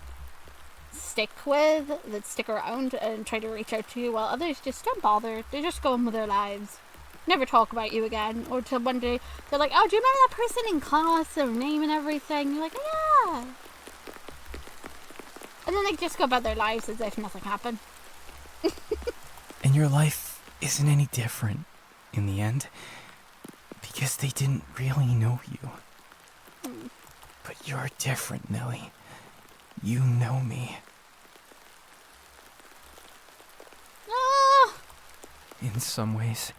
stick with, that stick around and try to reach out to you, while others just don't bother. They just go on with their lives. Never talk about you again. Or till one day they're like, oh, do you remember that person in class, their name and everything? You're like, yeah. And then they just go about their lives as if nothing happened. And your life isn't any different in the end, because they didn't really know you. But you're different, Nelli. You know me. Ah! In some ways,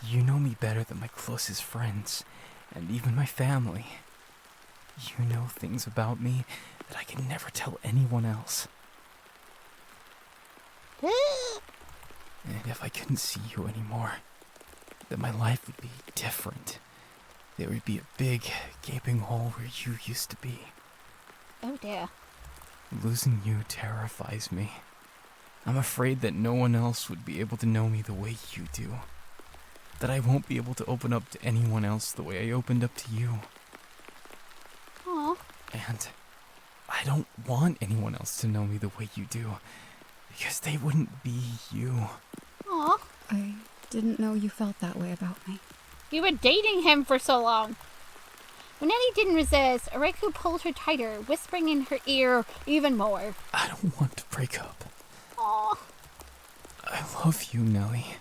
you know me better than my closest friends, and even my family. You know things about me that I can never tell anyone else. And if I couldn't see you anymore, that my life would be different. There would be a big, gaping hole where you used to be. Oh dear. Losing you terrifies me. I'm afraid that no one else would be able to know me the way you do. That I won't be able to open up to anyone else the way I opened up to you. Aw. And I don't want anyone else to know me the way you do, because they wouldn't be you. Aw. I didn't know you felt that way about me. You were dating him for so long. When Nelli didn't resist, Raku pulled her tighter, whispering in her ear even more. I don't want to break up. Aw. I love you, Nelli.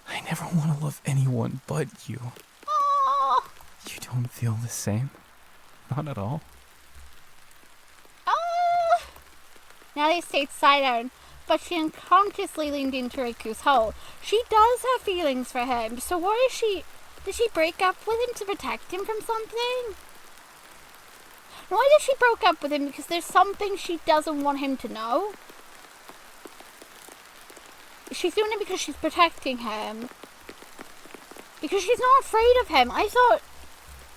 I never want to love anyone but you. Aw. You don't feel the same? Not at all? Nelli stayed silent, but she unconsciously leaned into Raku's hole. She does have feelings for him, so why is she... Did she break up with him to protect him from something? Why did she break up with him? Because there's something she doesn't want him to know? She's doing it because she's protecting him. Because she's not afraid of him. I thought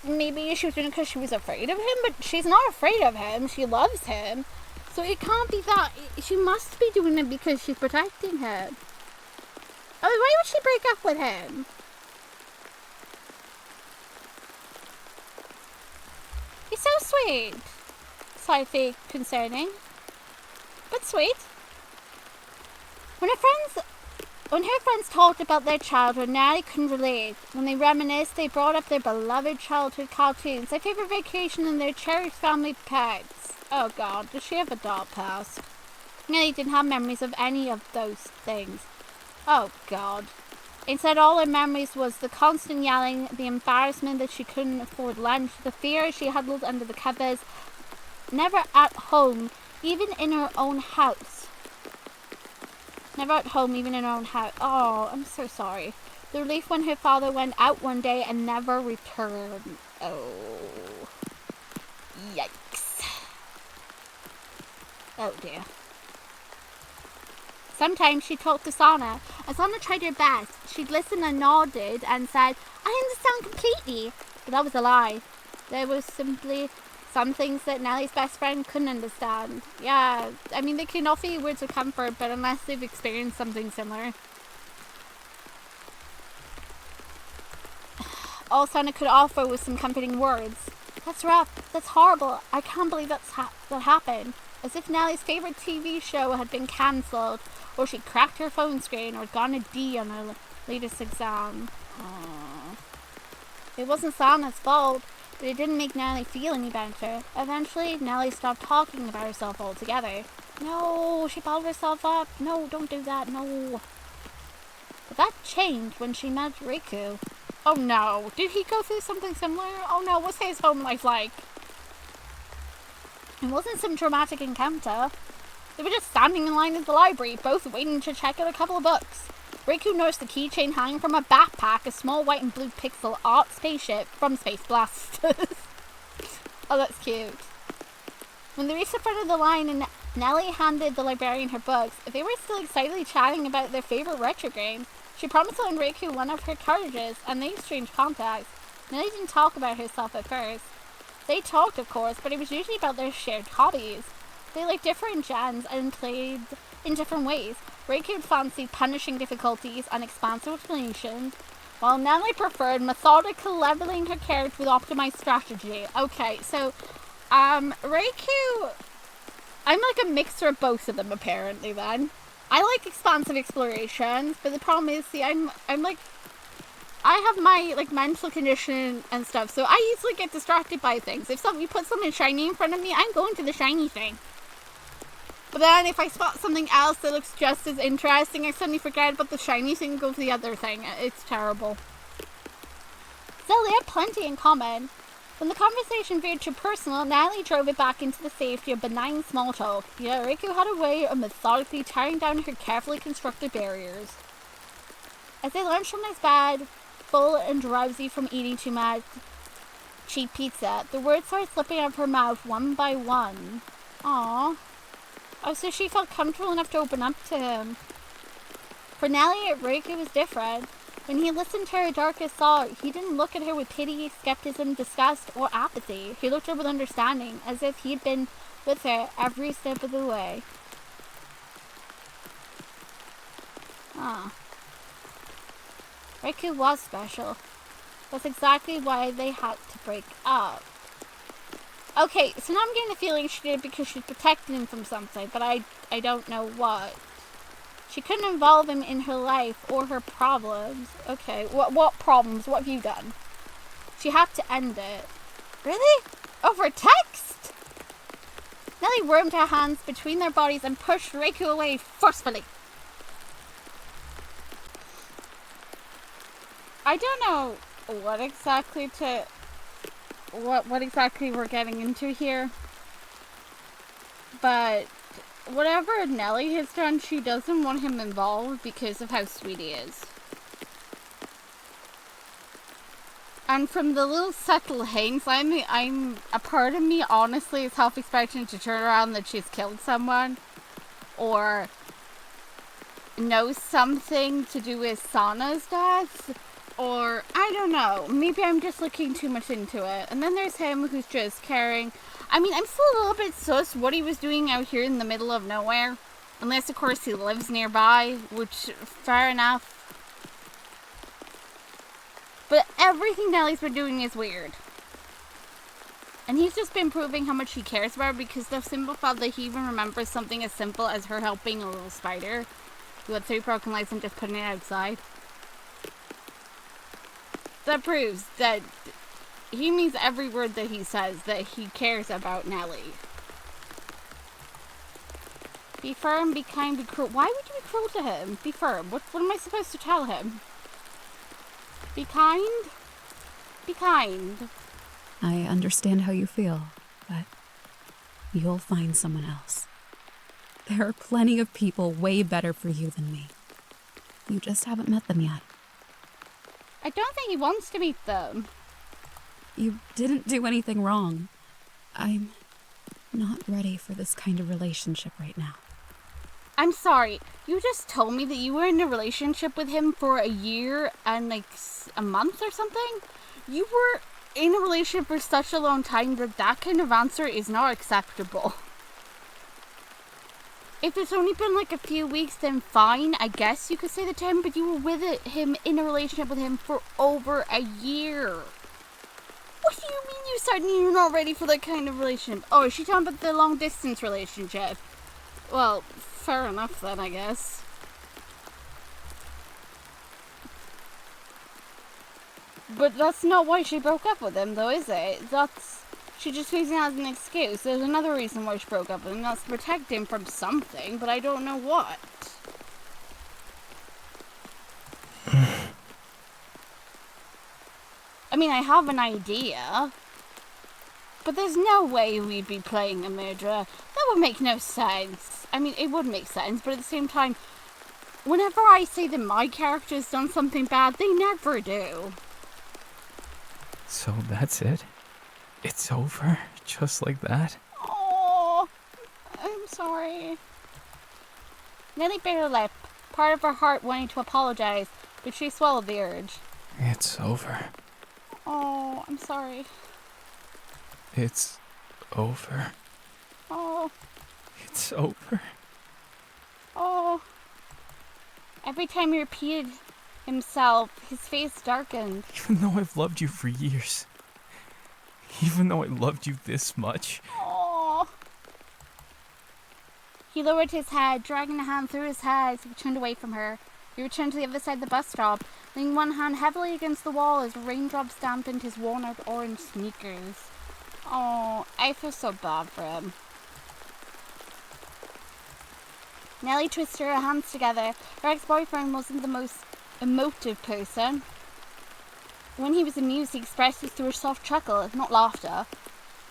maybe she was doing it because she was afraid of him, but she's not afraid of him. She loves him. So it can't be that. She must be doing it because she's protecting him. Oh, why would she break up with him? He's so sweet. Slightly concerning, but sweet. When her friends talked about their childhood, Nelli couldn't relate. When they reminisced, they brought up their beloved childhood cartoons, their favorite vacation, and their cherished family pets. Oh God, does she have a dark past? Nelli didn't have memories of any of those things. Oh God. Instead, all her memories was the constant yelling, the embarrassment that she couldn't afford lunch, the fear she huddled under the covers, never at home, even in her own house. Never at home, even in her own house. Oh, I'm so sorry. The relief when her father went out one day and never returned. Oh. Yikes. Oh dear. Sometimes she talked to Sana. As Sana tried her best, she'd listen and nodded and said, I understand completely. But that was a lie. There was simply some things that Nelli's best friend couldn't understand. Yeah, I mean, they can offer you words of comfort, but unless they've experienced something similar. All Sana could offer was some comforting words. That's rough. That's horrible. I can't believe that happened. As if Nelli's favorite TV show had been cancelled, or she cracked her phone screen, or gotten a D on her latest exam. Aww. It wasn't Sana's fault, but it didn't make Nelli feel any better. Eventually, Nelli stopped talking about herself altogether. No, she balled herself up. No, don't do that, no. But that changed when she met Raku. Oh no, did he go through something similar? Oh no, what's his home life like? It wasn't some dramatic encounter. They were just standing in line at the library, both waiting to check out a couple of books. Raku noticed the keychain hanging from a backpack, a small white and blue pixel art spaceship from Space Blasters. Oh, that's cute. When they reached the front of the line and Nelli handed the librarian her books, they were still excitedly chatting about their favorite retro games. She promised to lend Raku one of her cartridges, and they exchanged contacts. Nelli didn't talk about herself at first. They talked, of course, but it was usually about their shared hobbies. They liked different genres and played in different ways. Raku fancied punishing difficulties and expansive explanations, while Nelli preferred methodical leveling her character with optimized strategy. Okay, so, Raku... I'm like a mixture of both of them, apparently, then. I like expansive explorations, but the problem is, see, I'm like... I have my, like, mental condition and stuff, so I easily get distracted by things. If you put something shiny in front of me, I'm going to the shiny thing. But then if I spot something else that looks just as interesting, I suddenly forget about the shiny thing and go for the other thing. It's terrible. Still, they had plenty in common. When the conversation veered to personal, Nelli drove it back into the safety of benign small talk. Yeah, Raku had a way of methodically tearing down her carefully constructed barriers. As they lunched from his bed, full and drowsy from eating too much cheap pizza, the words started slipping out of her mouth one by one. Aww. Oh, so she felt comfortable enough to open up to him. For Nelli, Raku was different. When he listened to her darkest thought, he didn't look at her with pity, skepticism, disgust, or apathy. He looked at her with understanding, as if he'd been with her every step of the way. Ah. Raku was special. That's exactly why they had to break up. Okay, so now I'm getting the feeling she did it because she's protecting him from something, but I don't know what. She couldn't involve him in her life or her problems. Okay, what problems? What have you done? She had to end it. Really? Over text? Nelli wormed her hands between their bodies and pushed Raku away forcefully. I don't know what exactly we're getting into here. But whatever Nelli has done, she doesn't want him involved because of how sweet he is. And from the little subtle hints, I'm a part of me honestly is half expecting to turn around that she's killed someone or knows something to do with Sana's death, or I don't know. Maybe I'm just looking too much into it. And then there's him who's just caring. I mean, I'm still a little bit sus what he was doing out here in the middle of nowhere. Unless, of course, he lives nearby, which, fair enough. But everything Nelli's been doing is weird. And he's just been proving how much he cares about her because the simple fact that he even remembers something as simple as her helping a little spider who had 3 broken legs and just putting it outside. That proves that he means every word that he says, that he cares about Nelli. Be firm, be kind, be cruel. Why would you be cruel to him? Be firm. What am I supposed to tell him? Be kind? Be kind. I understand how you feel, but you'll find someone else. There are plenty of people way better for you than me. You just haven't met them yet. I don't think he wants to meet them. You didn't do anything wrong. I'm not ready for this kind of relationship right now. I'm sorry, you just told me that you were in a relationship with him for a year and like a month or something? You were in a relationship for such a long time that kind of answer is not acceptable. If it's only been like a few weeks, then fine, I guess you could say the time, but you were with him in a relationship with him for over a year. What do you mean you suddenly you're not ready for that kind of relationship? Oh, is she talking about the long distance relationship? Well, fair enough then, I guess. But that's not why she broke up with him, though, is it? She just using it as an excuse. There's another reason why she broke up with him. That's to protect him from something, but I don't know what. I mean, I have an idea. But there's no way we'd be playing a murderer. That would make no sense. I mean, it would make sense, but at the same time, whenever I say that my character's done something bad, they never do. So that's it? It's over? Just like that? Oh, I'm sorry. Nelli bit her lip, part of her heart wanting to apologize, but she swallowed the urge. It's over. Oh, I'm sorry. It's over. Oh. It's over. Oh. Every time he repeated himself, his face darkened. Even though I've loved you for years. Even though I loved you this much. Oh. He lowered his head, dragging a hand through his hair as he turned away from her. He returned to the other side of the bus stop, laying one hand heavily against the wall as raindrops dampened his worn-out orange sneakers. Oh, I feel so bad for him. Nelli twisted her hands together. Her ex-boyfriend wasn't the most emotive person. When he was amused, he expressed this through a soft chuckle, not laughter.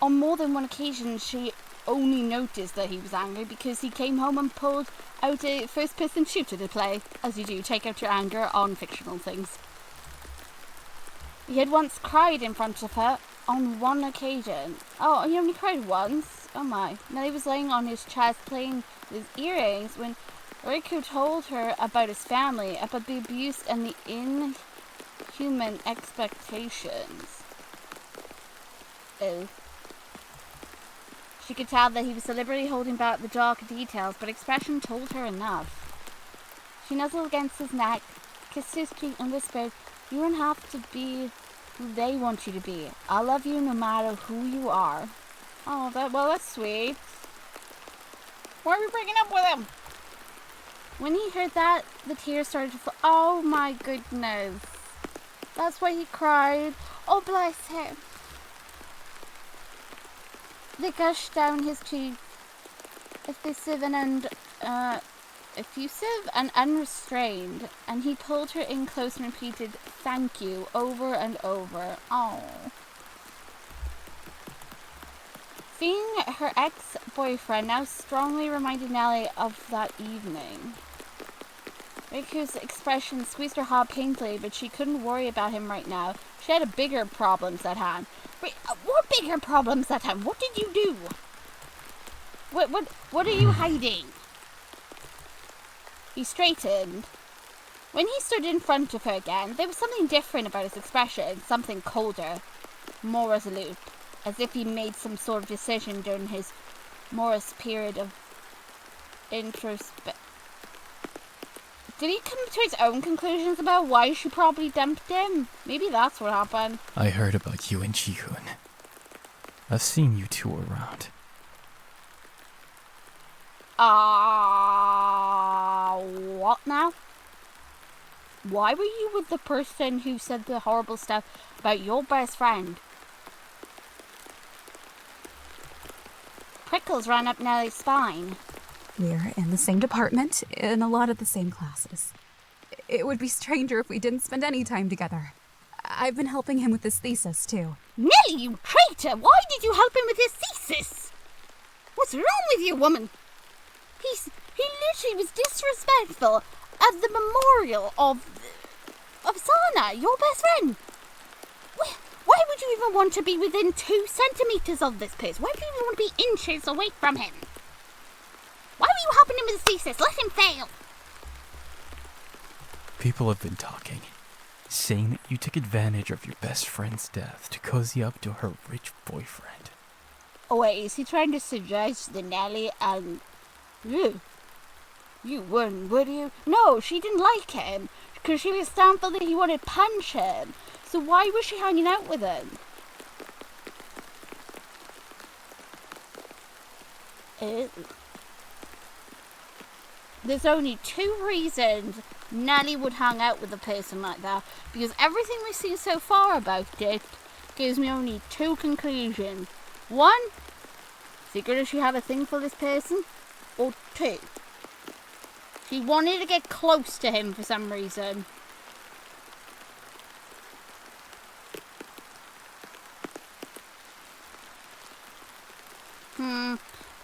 On more than one occasion, she only noticed that he was angry because he came home and pulled out a first-person shooter to play, as you do, take out your anger on fictional things. He had once cried in front of her on one occasion. Oh, he only cried once? Oh my. Nelli was laying on his chest playing with his earrings when Raku told her about his family, about the abuse and the human expectations. Oh. She could tell that he was deliberately holding back the darker details, but expression told her enough. She nuzzled against his neck, kissed his cheek, and whispered, "You don't have to be who they want you to be. I'll love you no matter who you are." Oh, that's sweet. Why are we breaking up with him? When he heard that, the tears started to flow. Oh my goodness. That's why he cried. Oh, bless him. They gushed down his cheeks, effusive and unrestrained, and he pulled her in close and repeated, "Thank you," over and over. Oh. Seeing her ex-boyfriend now strongly reminded Nelli of that evening. Raku's expression squeezed her heart painfully, but she couldn't worry about him right now. She had bigger problems at hand. What bigger problems at hand? What did you do? What are you hiding? He straightened. When he stood in front of her again, there was something different about his expression, something colder, more resolute, as if he made some sort of decision during his morose period of introspection. Did he come to his own conclusions about why she probably dumped him? Maybe that's what happened. I heard about you and Ji-hoon. I've seen you two around. What now? Why were you with the person who said the horrible stuff about your best friend? Prickles ran up Nelli's spine. We're in the same department, in a lot of the same classes. It would be stranger if we didn't spend any time together. I've been helping him with his thesis, too. Nelli, you traitor! Why did you help him with his thesis? What's wrong with you, woman? He literally was disrespectful at the memorial of Sana, your best friend. Why would you even want to be within 2 centimeters of this person? Why would you even want to be inches away from him? Why were you helping him with his thesis? Let him fail. People have been talking, saying that you took advantage of your best friend's death to cozy up to her rich boyfriend. Oh wait, is he trying to suggest that Nelli and... You wouldn't, would you? No, she didn't like him, because she was doubtful that he wanted to punch him. So why was she hanging out with him? There's only 2 reasons Nelli would hang out with a person like that, because everything we've seen so far about it gives me only 2 conclusions. 1, secretly she had a thing for this person, or 2, she wanted to get close to him for some reason.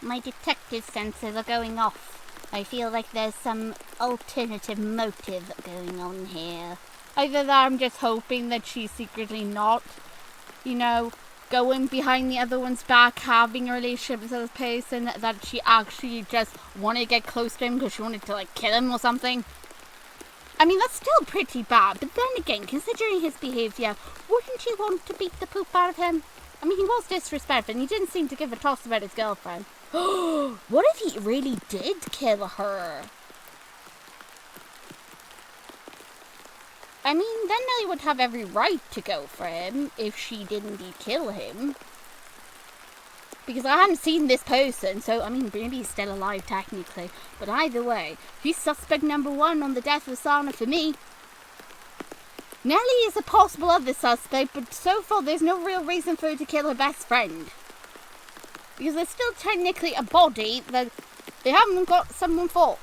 My detective senses are going off. I feel like there's some alternative motive going on here. Either that, I'm just hoping that she's secretly not, going behind the other one's back, having a relationship with this person, that she actually just wanted to get close to him because she wanted to, kill him or something. I mean, that's still pretty bad, but then again, considering his behaviour, wouldn't you want to beat the poop out of him? I mean, he was disrespectful, and he didn't seem to give a toss about his girlfriend. What if he really did kill her? I mean, then Nelli would have every right to go for him if she didn't kill him. Because I haven't seen this person, so, I mean, maybe he's still alive technically. But either way, he's suspect number 1 on the death of Sana for me. Nelli is a possible other suspect, but so far there's no real reason for her to kill her best friend. Because there's still technically a body that they haven't got someone for.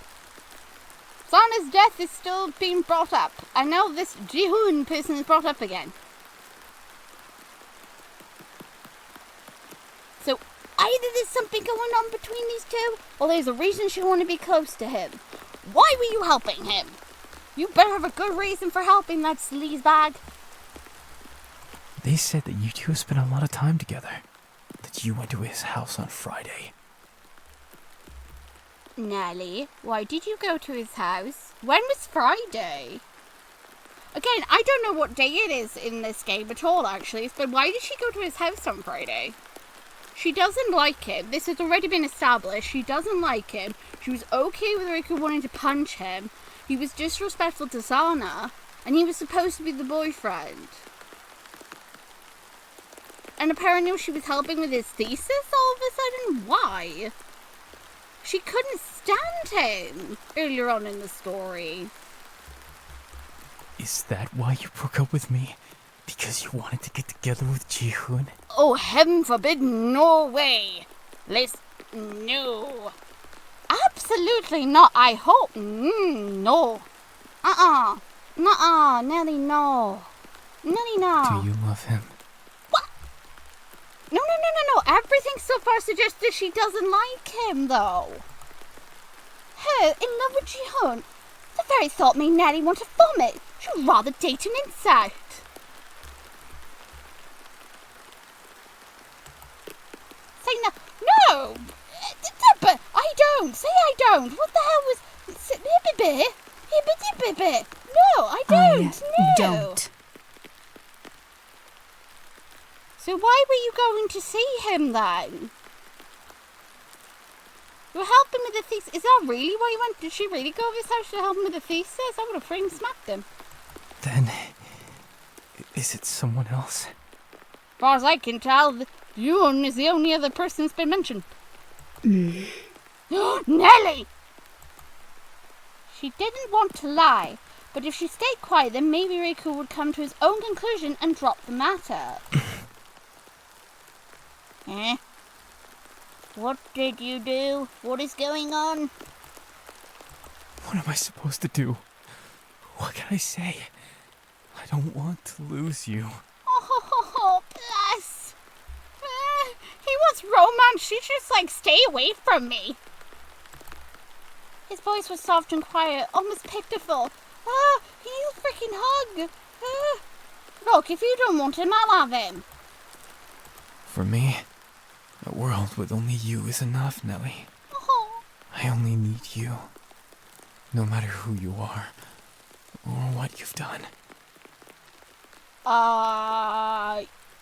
Sana's death is still being brought up, and now this Ji-hoon person is brought up again. So either there's something going on between these 2, or there's a reason she wanted to be close to him. Why were you helping him? You better have a good reason for helping that sleazebag. They said that you two spent a lot of time together. That you went to his house on Friday. Nelli, why did you go to his house? When was Friday? Again, I don't know what day it is in this game at all, actually, but why did she go to his house on Friday? She doesn't like him. This has already been established. She doesn't like him. She was okay with Raku wanting to punch him. He was disrespectful to Sana, and he was supposed to be the boyfriend. And apparently she was helping with his thesis all of a sudden. Why? She couldn't stand him earlier on in the story. Is that why you broke up with me? Because you wanted to get together with Ji-hoon? Oh, heaven forbid, no way. No. Absolutely not, I hope. No. Nuh-uh, Nelly, no. Nelly, no. Do you love him? What? No. Everything so far suggests that she doesn't like him, though. Her, in love with Ji-hoon? The very thought made Nelly want to vomit. She'd rather date an insect. Say no! But I don't! Say I don't! What the hell was... No, I don't! No! Don't. So why were you going to see him then? You were helping with the thesis. Is that really why you went? Did she really go over his house to help him with the thesis? I would have freaking smacked him. Then, is it someone else? As far as I can tell, Yoon is the only other person that's been mentioned. Nelly! She didn't want to lie, but if she stayed quiet, then maybe Raku would come to his own conclusion and drop the matter. What did you do? What is going on? What am I supposed to do? What can I say? I don't want to lose you. Oh, bless. He wants romance. She just, stay away from me. His voice was soft and quiet, almost pitiful. He needs a freaking hug. Look, if you don't want him, I'll have him. For me, a world with only you is enough, Nelly. Oh. I only need you. No matter who you are, or what you've done.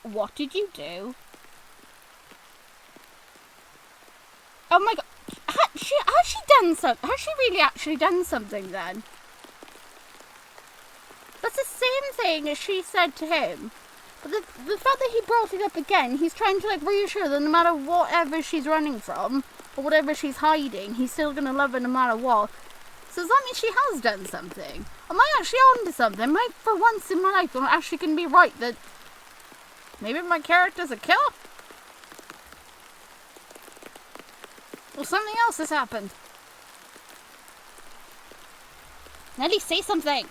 What did you do? Oh my god. Has she done something? Has she really actually done something then? That's the same thing as she said to him. But the fact that he brought it up again, he's trying to reassure that no matter whatever she's running from, or whatever she's hiding, he's still going to love her no matter what. So does that mean she has done something? Am I actually on to something? Am I, for once in my life, I'm actually going to be right that maybe my character's a killer? Or something else has happened? Nelly, say something!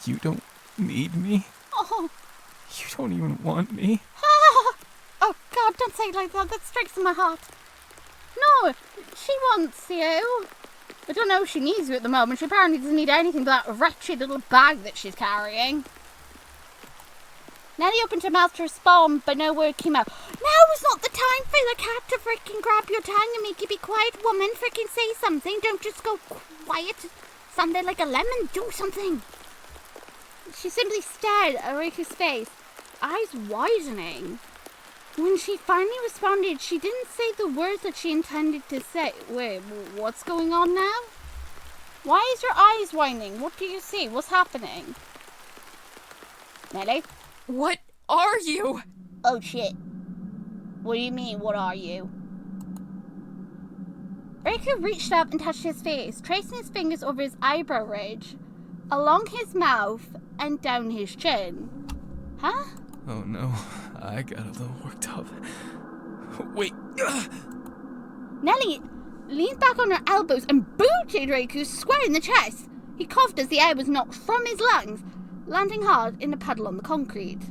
You don't need me. Oh. You don't even want me. Oh God, don't say it like that. That strikes in my heart. No, she wants you. I don't know if she needs you at the moment. She apparently doesn't need anything but that wretched little bag that she's carrying. Nelly opened her mouth to respond, but no word came out. Now is not the time for the cat to freaking grab your tongue and make you be quiet, woman. Freaking say something. Don't just go quiet. Sounded like a lemon. Do something. She simply stared at Raku's face, eyes widening. When she finally responded, she didn't say the words that she intended to say. Wait, what's going on now? Why is your eyes widening? What do you see? What's happening? Nelly? What are you? Oh shit. What do you mean, what are you? Raku reached up and touched his face, tracing his fingers over his eyebrow ridge, along his mouth, and down his chin. Huh? Oh no, I got a little worked up. Wait. Nelly leaned back on her elbows and booted Raku square in the chest. He coughed as the air was knocked from his lungs, landing hard in a puddle on the concrete.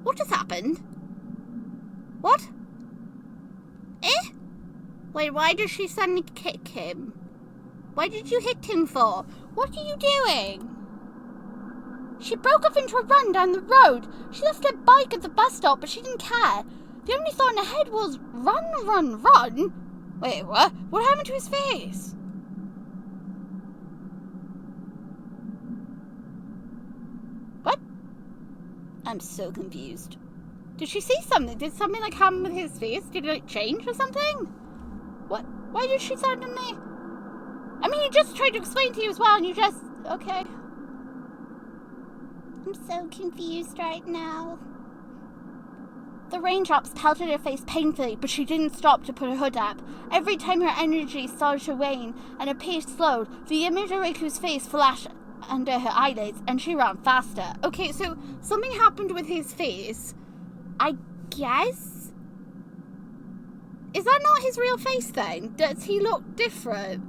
What just happened? What? Wait, why did she suddenly kick him? Why did you hit him for? What are you doing? She broke off into a run down the road. She left her bike at the bus stop, but she didn't care. The only thought in her head was, run. Wait, what? What happened to his face? I'm so confused. Did she see something? Did something like happen with his face? Did it like change or something? What? Why did she suddenly... I mean, he just tried to explain to you as well, and you just... Okay. I'm so confused right now. The raindrops pelted her face painfully, but she didn't stop to put her hood up. Every time her energy started to wane and her pace slowed, the image of Raku's face flashed under her eyelids, and she ran faster. Okay, so something happened with his face. I guess? Is that not his real face then? Does he look different?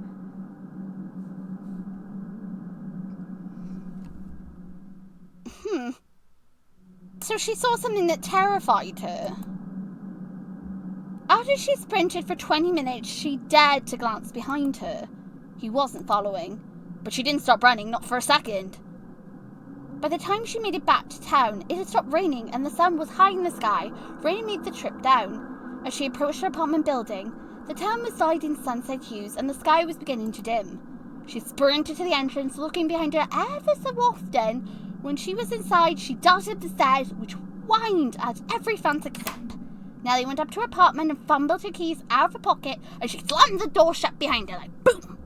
So she saw something that terrified her. After she sprinted for 20 minutes, she dared to glance behind her. He wasn't following, but she didn't stop running, not for a second. By the time she made it back to town, it had stopped raining and the sun was high in the sky, ready to make the trip down. As she approached her apartment building, the town was dyed in sunset hues and the sky was beginning to dim. She sprinted to the entrance, looking behind her ever so often. When she was inside, she darted up the stairs, which whined at every frantic step. Nelli went up to her apartment and fumbled her keys out of her pocket, and she slammed the door shut behind her like boom.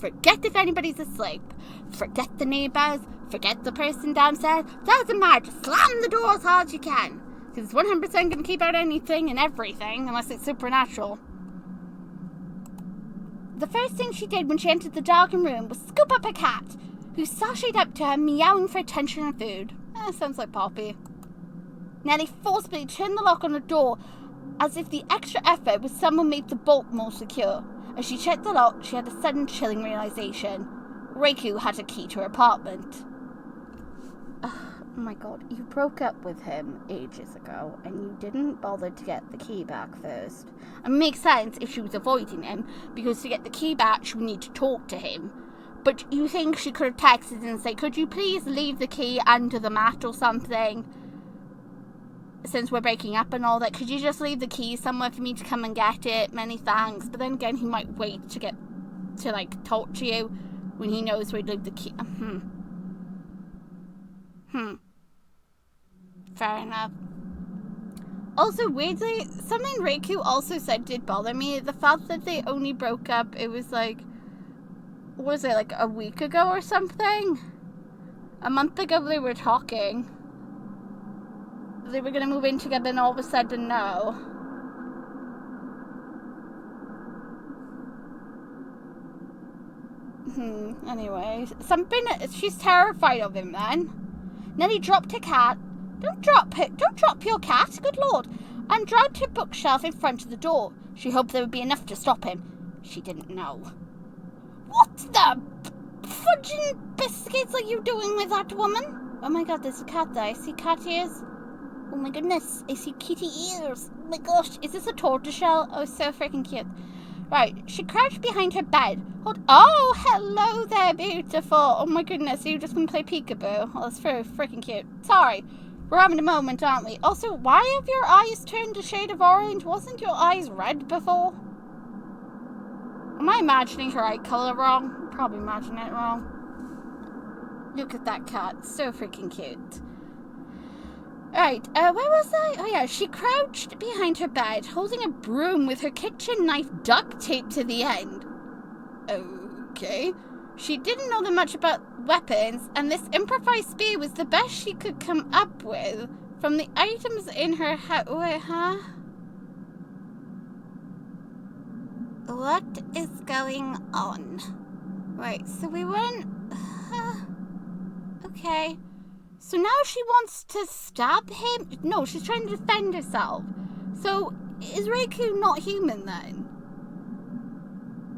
Forget if anybody's asleep. Forget the neighbours. Forget the person downstairs. Doesn't matter. Just slam the door as hard as you can. Because it's 100% going to keep out anything and everything, unless it's supernatural. The first thing she did when she entered the darkened room was scoop up her cat, who sashayed up to her, meowing for attention and food. Sounds like Poppy. Nelli forcibly turned the lock on the door, as if the extra effort was someone made the bolt more secure. As she checked the lock, she had a sudden chilling realization. Raku had a key to her apartment. Oh my god, you broke up with him ages ago, and you didn't bother to get the key back first. It makes sense if she was avoiding him, because to get the key back, she would need to talk to him. But you think she could have texted and said, could you please leave the key under the mat or something? Since we're breaking up and all that, could you just leave the key somewhere for me to come and get it? Many thanks. But then again, he might wait to talk to you when he knows where you leave the key. Fair enough. Also, weirdly, something Raku also said did bother me. The fact that they only broke up, it was like... Was it like a week ago or something? A month ago they were talking. They were going to move in together and all of a sudden no. Anyway. She's terrified of him then. Nelli dropped her cat. Don't drop your cat, good lord. And dragged her bookshelf in front of the door. She hoped there would be enough to stop him. She didn't know. What the fudging biscuits are you doing with that woman? Oh my god, there's a cat there. I see cat ears. Oh my goodness, I see kitty ears. Oh my gosh, is this a tortoiseshell? Oh, so freaking cute. Right, she crouched behind her bed. Oh, hello there, beautiful. Oh my goodness, are you just gonna play peekaboo? Oh, that's very freaking cute. Sorry, we're having a moment, aren't we? Also, why have your eyes turned a shade of orange? Wasn't your eyes red before? Am I imagining her eye colour wrong? Probably imagining it wrong. Look at that cat. So freaking cute. Alright, where was I? Oh yeah, she crouched behind her bed, holding a broom with her kitchen knife duct taped to the end. Okay. She didn't know that much about weapons, and this improvised spear was the best she could come up with from the items in her house. Wait, huh? What is going on? Right, so we went... okay. So now she wants to stab him? No, she's trying to defend herself. So, is Raku not human then?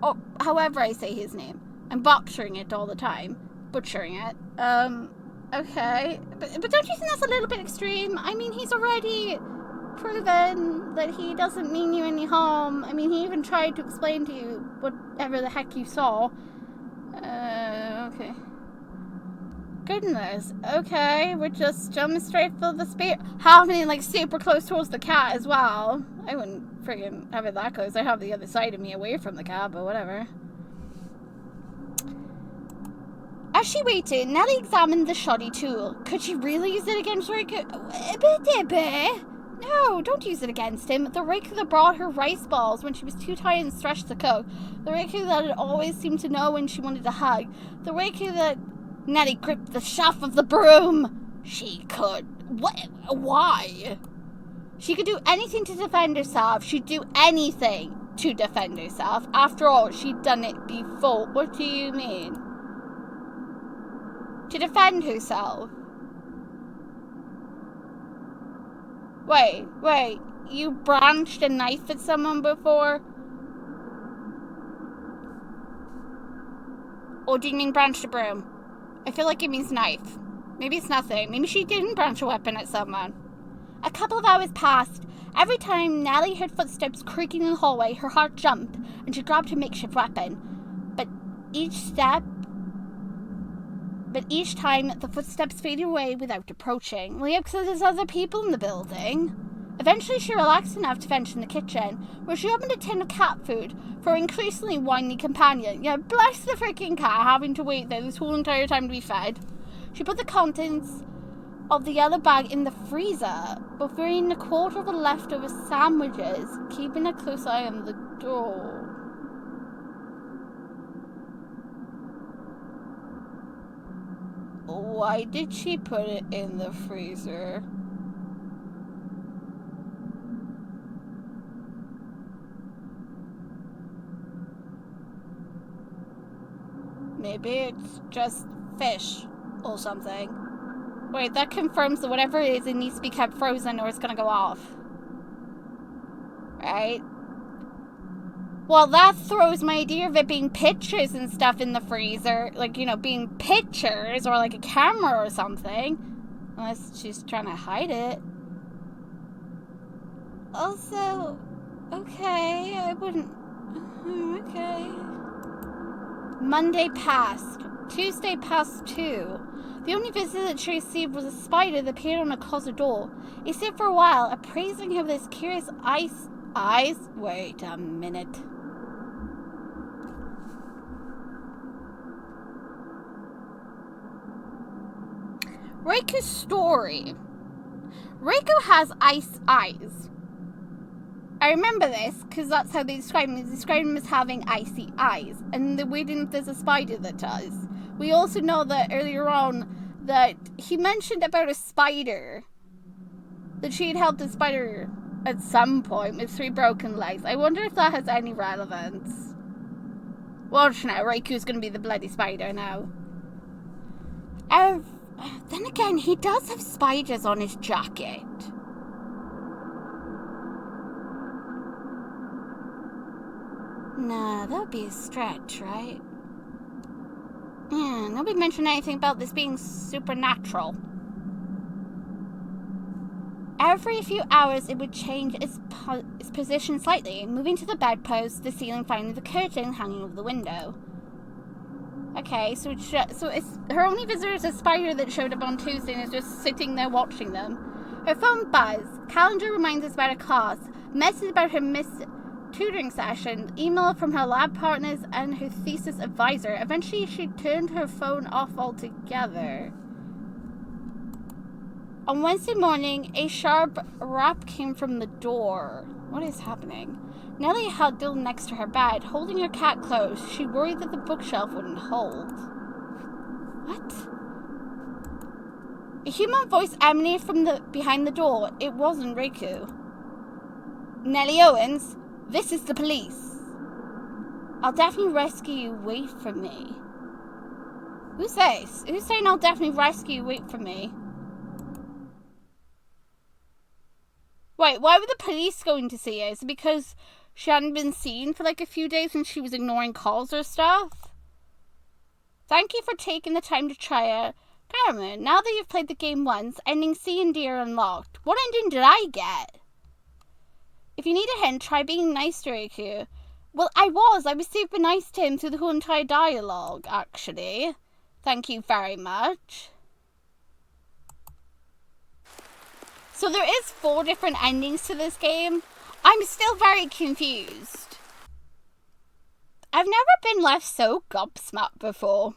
Or however I say his name. I'm butchering it all the time. Butchering it. Okay. But don't you think that's a little bit extreme? I mean, he's already proven that he doesn't mean you any harm. I mean, he even tried to explain to you whatever the heck you saw. Okay. Goodness. Okay, we're just jumping straight for the spear. Having like super close towards the cat as well. I wouldn't friggin' have it that close. I have the other side of me away from the cat, but whatever. As she waited, Nelli examined the shoddy tool. Could she really use it against Raku? No, don't use it against him. The Raku that brought her rice balls when she was too tired and stretched to cook. The Raku that had always seemed to know when she wanted a hug. The Raku that... Nelli gripped the shaft of the broom. She could... What? Why? She could do anything to defend herself. She'd do anything to defend herself. After all, she'd done it before. What do you mean? To defend herself. Wait, you branched a knife at someone before? Or do you mean branched a broom? I feel like it means knife. Maybe it's nothing. Maybe she didn't branch a weapon at someone. A couple of hours passed. Every time Nelli heard footsteps creaking in the hallway, her heart jumped, and she grabbed her makeshift weapon. But each time, the footsteps faded away without approaching. Well, yeah, because there's other people in the building. Eventually, she relaxed enough to venture in the kitchen, where she opened a tin of cat food for her increasingly whiny companion. Yeah, bless the freaking cat, having to wait there this whole entire time to be fed. She put the contents of the yellow bag in the freezer, before eating a quarter of the leftover sandwiches, keeping a close eye on the door. Why did she put it in the freezer? Maybe it's just fish or something. Wait, that confirms that whatever it is, it needs to be kept frozen or it's gonna go off. Right? Well, that throws my idea of it being pictures and stuff in the freezer. Like, you know, being pictures or like a camera or something. Unless she's trying to hide it. Also, okay, I wouldn't... Okay. Monday passed. Tuesday passed too. The only visit that she received was a spider that appeared on a closet door. He stayed for a while, appraising her with his curious eyes. Wait a minute. Raku's story. Raku has ice eyes. I remember this because that's how they describe him. They describe him as having icy eyes. And they're waiting if there's a spider that does. We also know that earlier on that he mentioned about a spider. That she had helped a spider at some point with 3 broken legs. I wonder if that has any relevance. Watch now, Raku's going to be the bloody spider now. Then again, he does have spiders on his jacket. Nah, that would be a stretch, right? Yeah, nobody mentioned anything about this being supernatural. Every few hours, it would change its position slightly, moving to the bedpost, the ceiling, finally the curtain hanging over the window. Okay, so it's her only visitor is a spider that showed up on Tuesday and is just sitting there watching them. Her phone buzzed. Calendar reminds us about a class. Message about her missed tutoring session. Email from her lab partners and her thesis advisor. Eventually, she turned her phone off altogether. On Wednesday morning, a sharp rap came from the door. What is happening? Nelli huddled next to her bed, holding her cat close. She worried that the bookshelf wouldn't hold. What? A human voice emanated from behind the door. It wasn't Raku. Nelli Owens, this is the police. I'll definitely rescue you. Wait for me. Who's this? Who's saying I'll definitely rescue you? Wait for me. Wait, why were the police going to see her? Is it because she hadn't been seen for like a few days and she was ignoring calls or stuff? Thank you for taking the time to try it. Karamu, now that you've played the game once, ending C and D are unlocked. What ending did I get? If you need a hint, try being nice to Raku. Well, I was super nice to him through the whole entire dialogue, actually. Thank you very much. So there is 4 different endings to this game. I'm still very confused. I've never been left so gobsmacked before.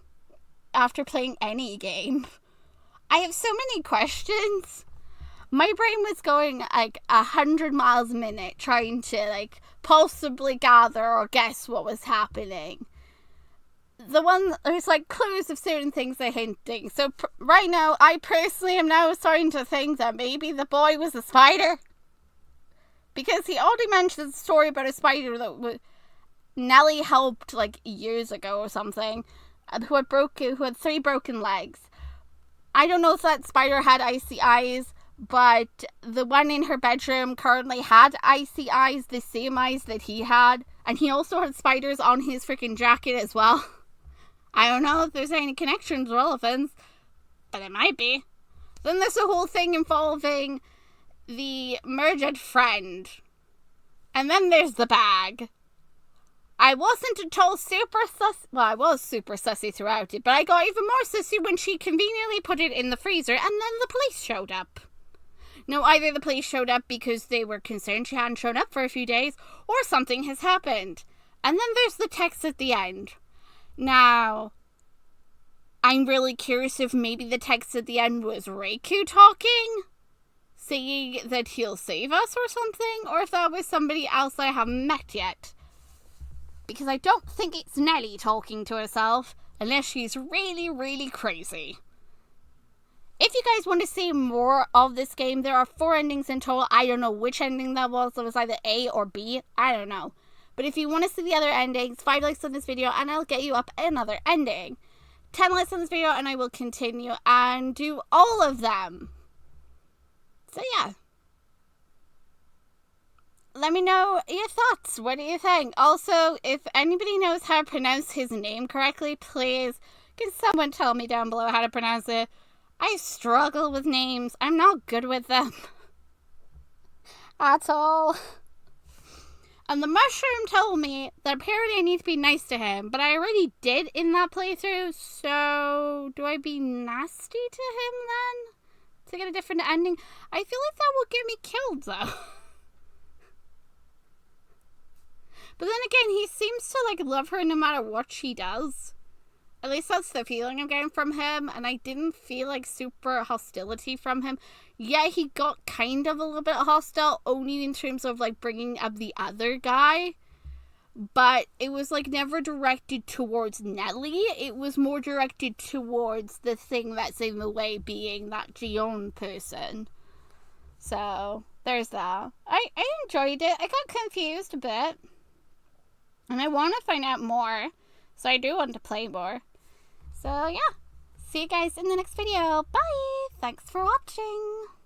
after playing any game. I have so many questions. My brain was going like 100 miles a minute trying to like possibly gather or guess what was happening. There's like clues of certain things they're hinting. So right now, I personally am now starting to think that maybe the boy was a spider. Because he already mentioned the story about a spider that Nelli helped like years ago or something, who had 3 broken legs. I don't know if that spider had icy eyes, but the one in her bedroom currently had icy eyes, the same eyes that he had. And he also had spiders on his freaking jacket as well. I don't know if there's any connections or relevance, but it might be. Then there's a whole thing involving the murdered friend. And then there's the bag. I wasn't at all super sus. Well, I was super sussy throughout it, but I got even more sussy when she conveniently put it in the freezer and then the police showed up. Now, either the police showed up because they were concerned she hadn't shown up for a few days, or something has happened. And then there's the text at the end. Now, I'm really curious if maybe the text at the end was Raku talking, saying that he'll save us or something, or if that was somebody else I haven't met yet. Because I don't think it's Nelli talking to herself, unless she's really, really crazy. If you guys want to see more of this game, there are 4 endings in total. I don't know which ending that was. It was either A or B. I don't know. But if you want to see the other endings, 5 likes on this video and I'll get you up another ending. 10 likes on this video and I will continue and do all of them. So yeah. Let me know your thoughts. What do you think? Also, if anybody knows how to pronounce his name correctly, please, can someone tell me down below how to pronounce it? I struggle with names. I'm not good with them. At all. And the mushroom told me that apparently I need to be nice to him, but I already did in that playthrough, so do I be nasty to him then? To get a different ending? I feel like that will get me killed though. But then again, he seems to like love her no matter what she does. At least that's the feeling I'm getting from him, and I didn't feel like super hostility from him. Yeah, he got kind of a little bit hostile, only in terms of like bringing up the other guy. But it was like never directed towards Nelli. It was more directed towards the thing that's in the way, being that Gion person. So, there's that. I enjoyed it. I got confused a bit. And I want to find out more. So I do want to play more. So yeah. See you guys in the next video. Bye! Thanks for watching.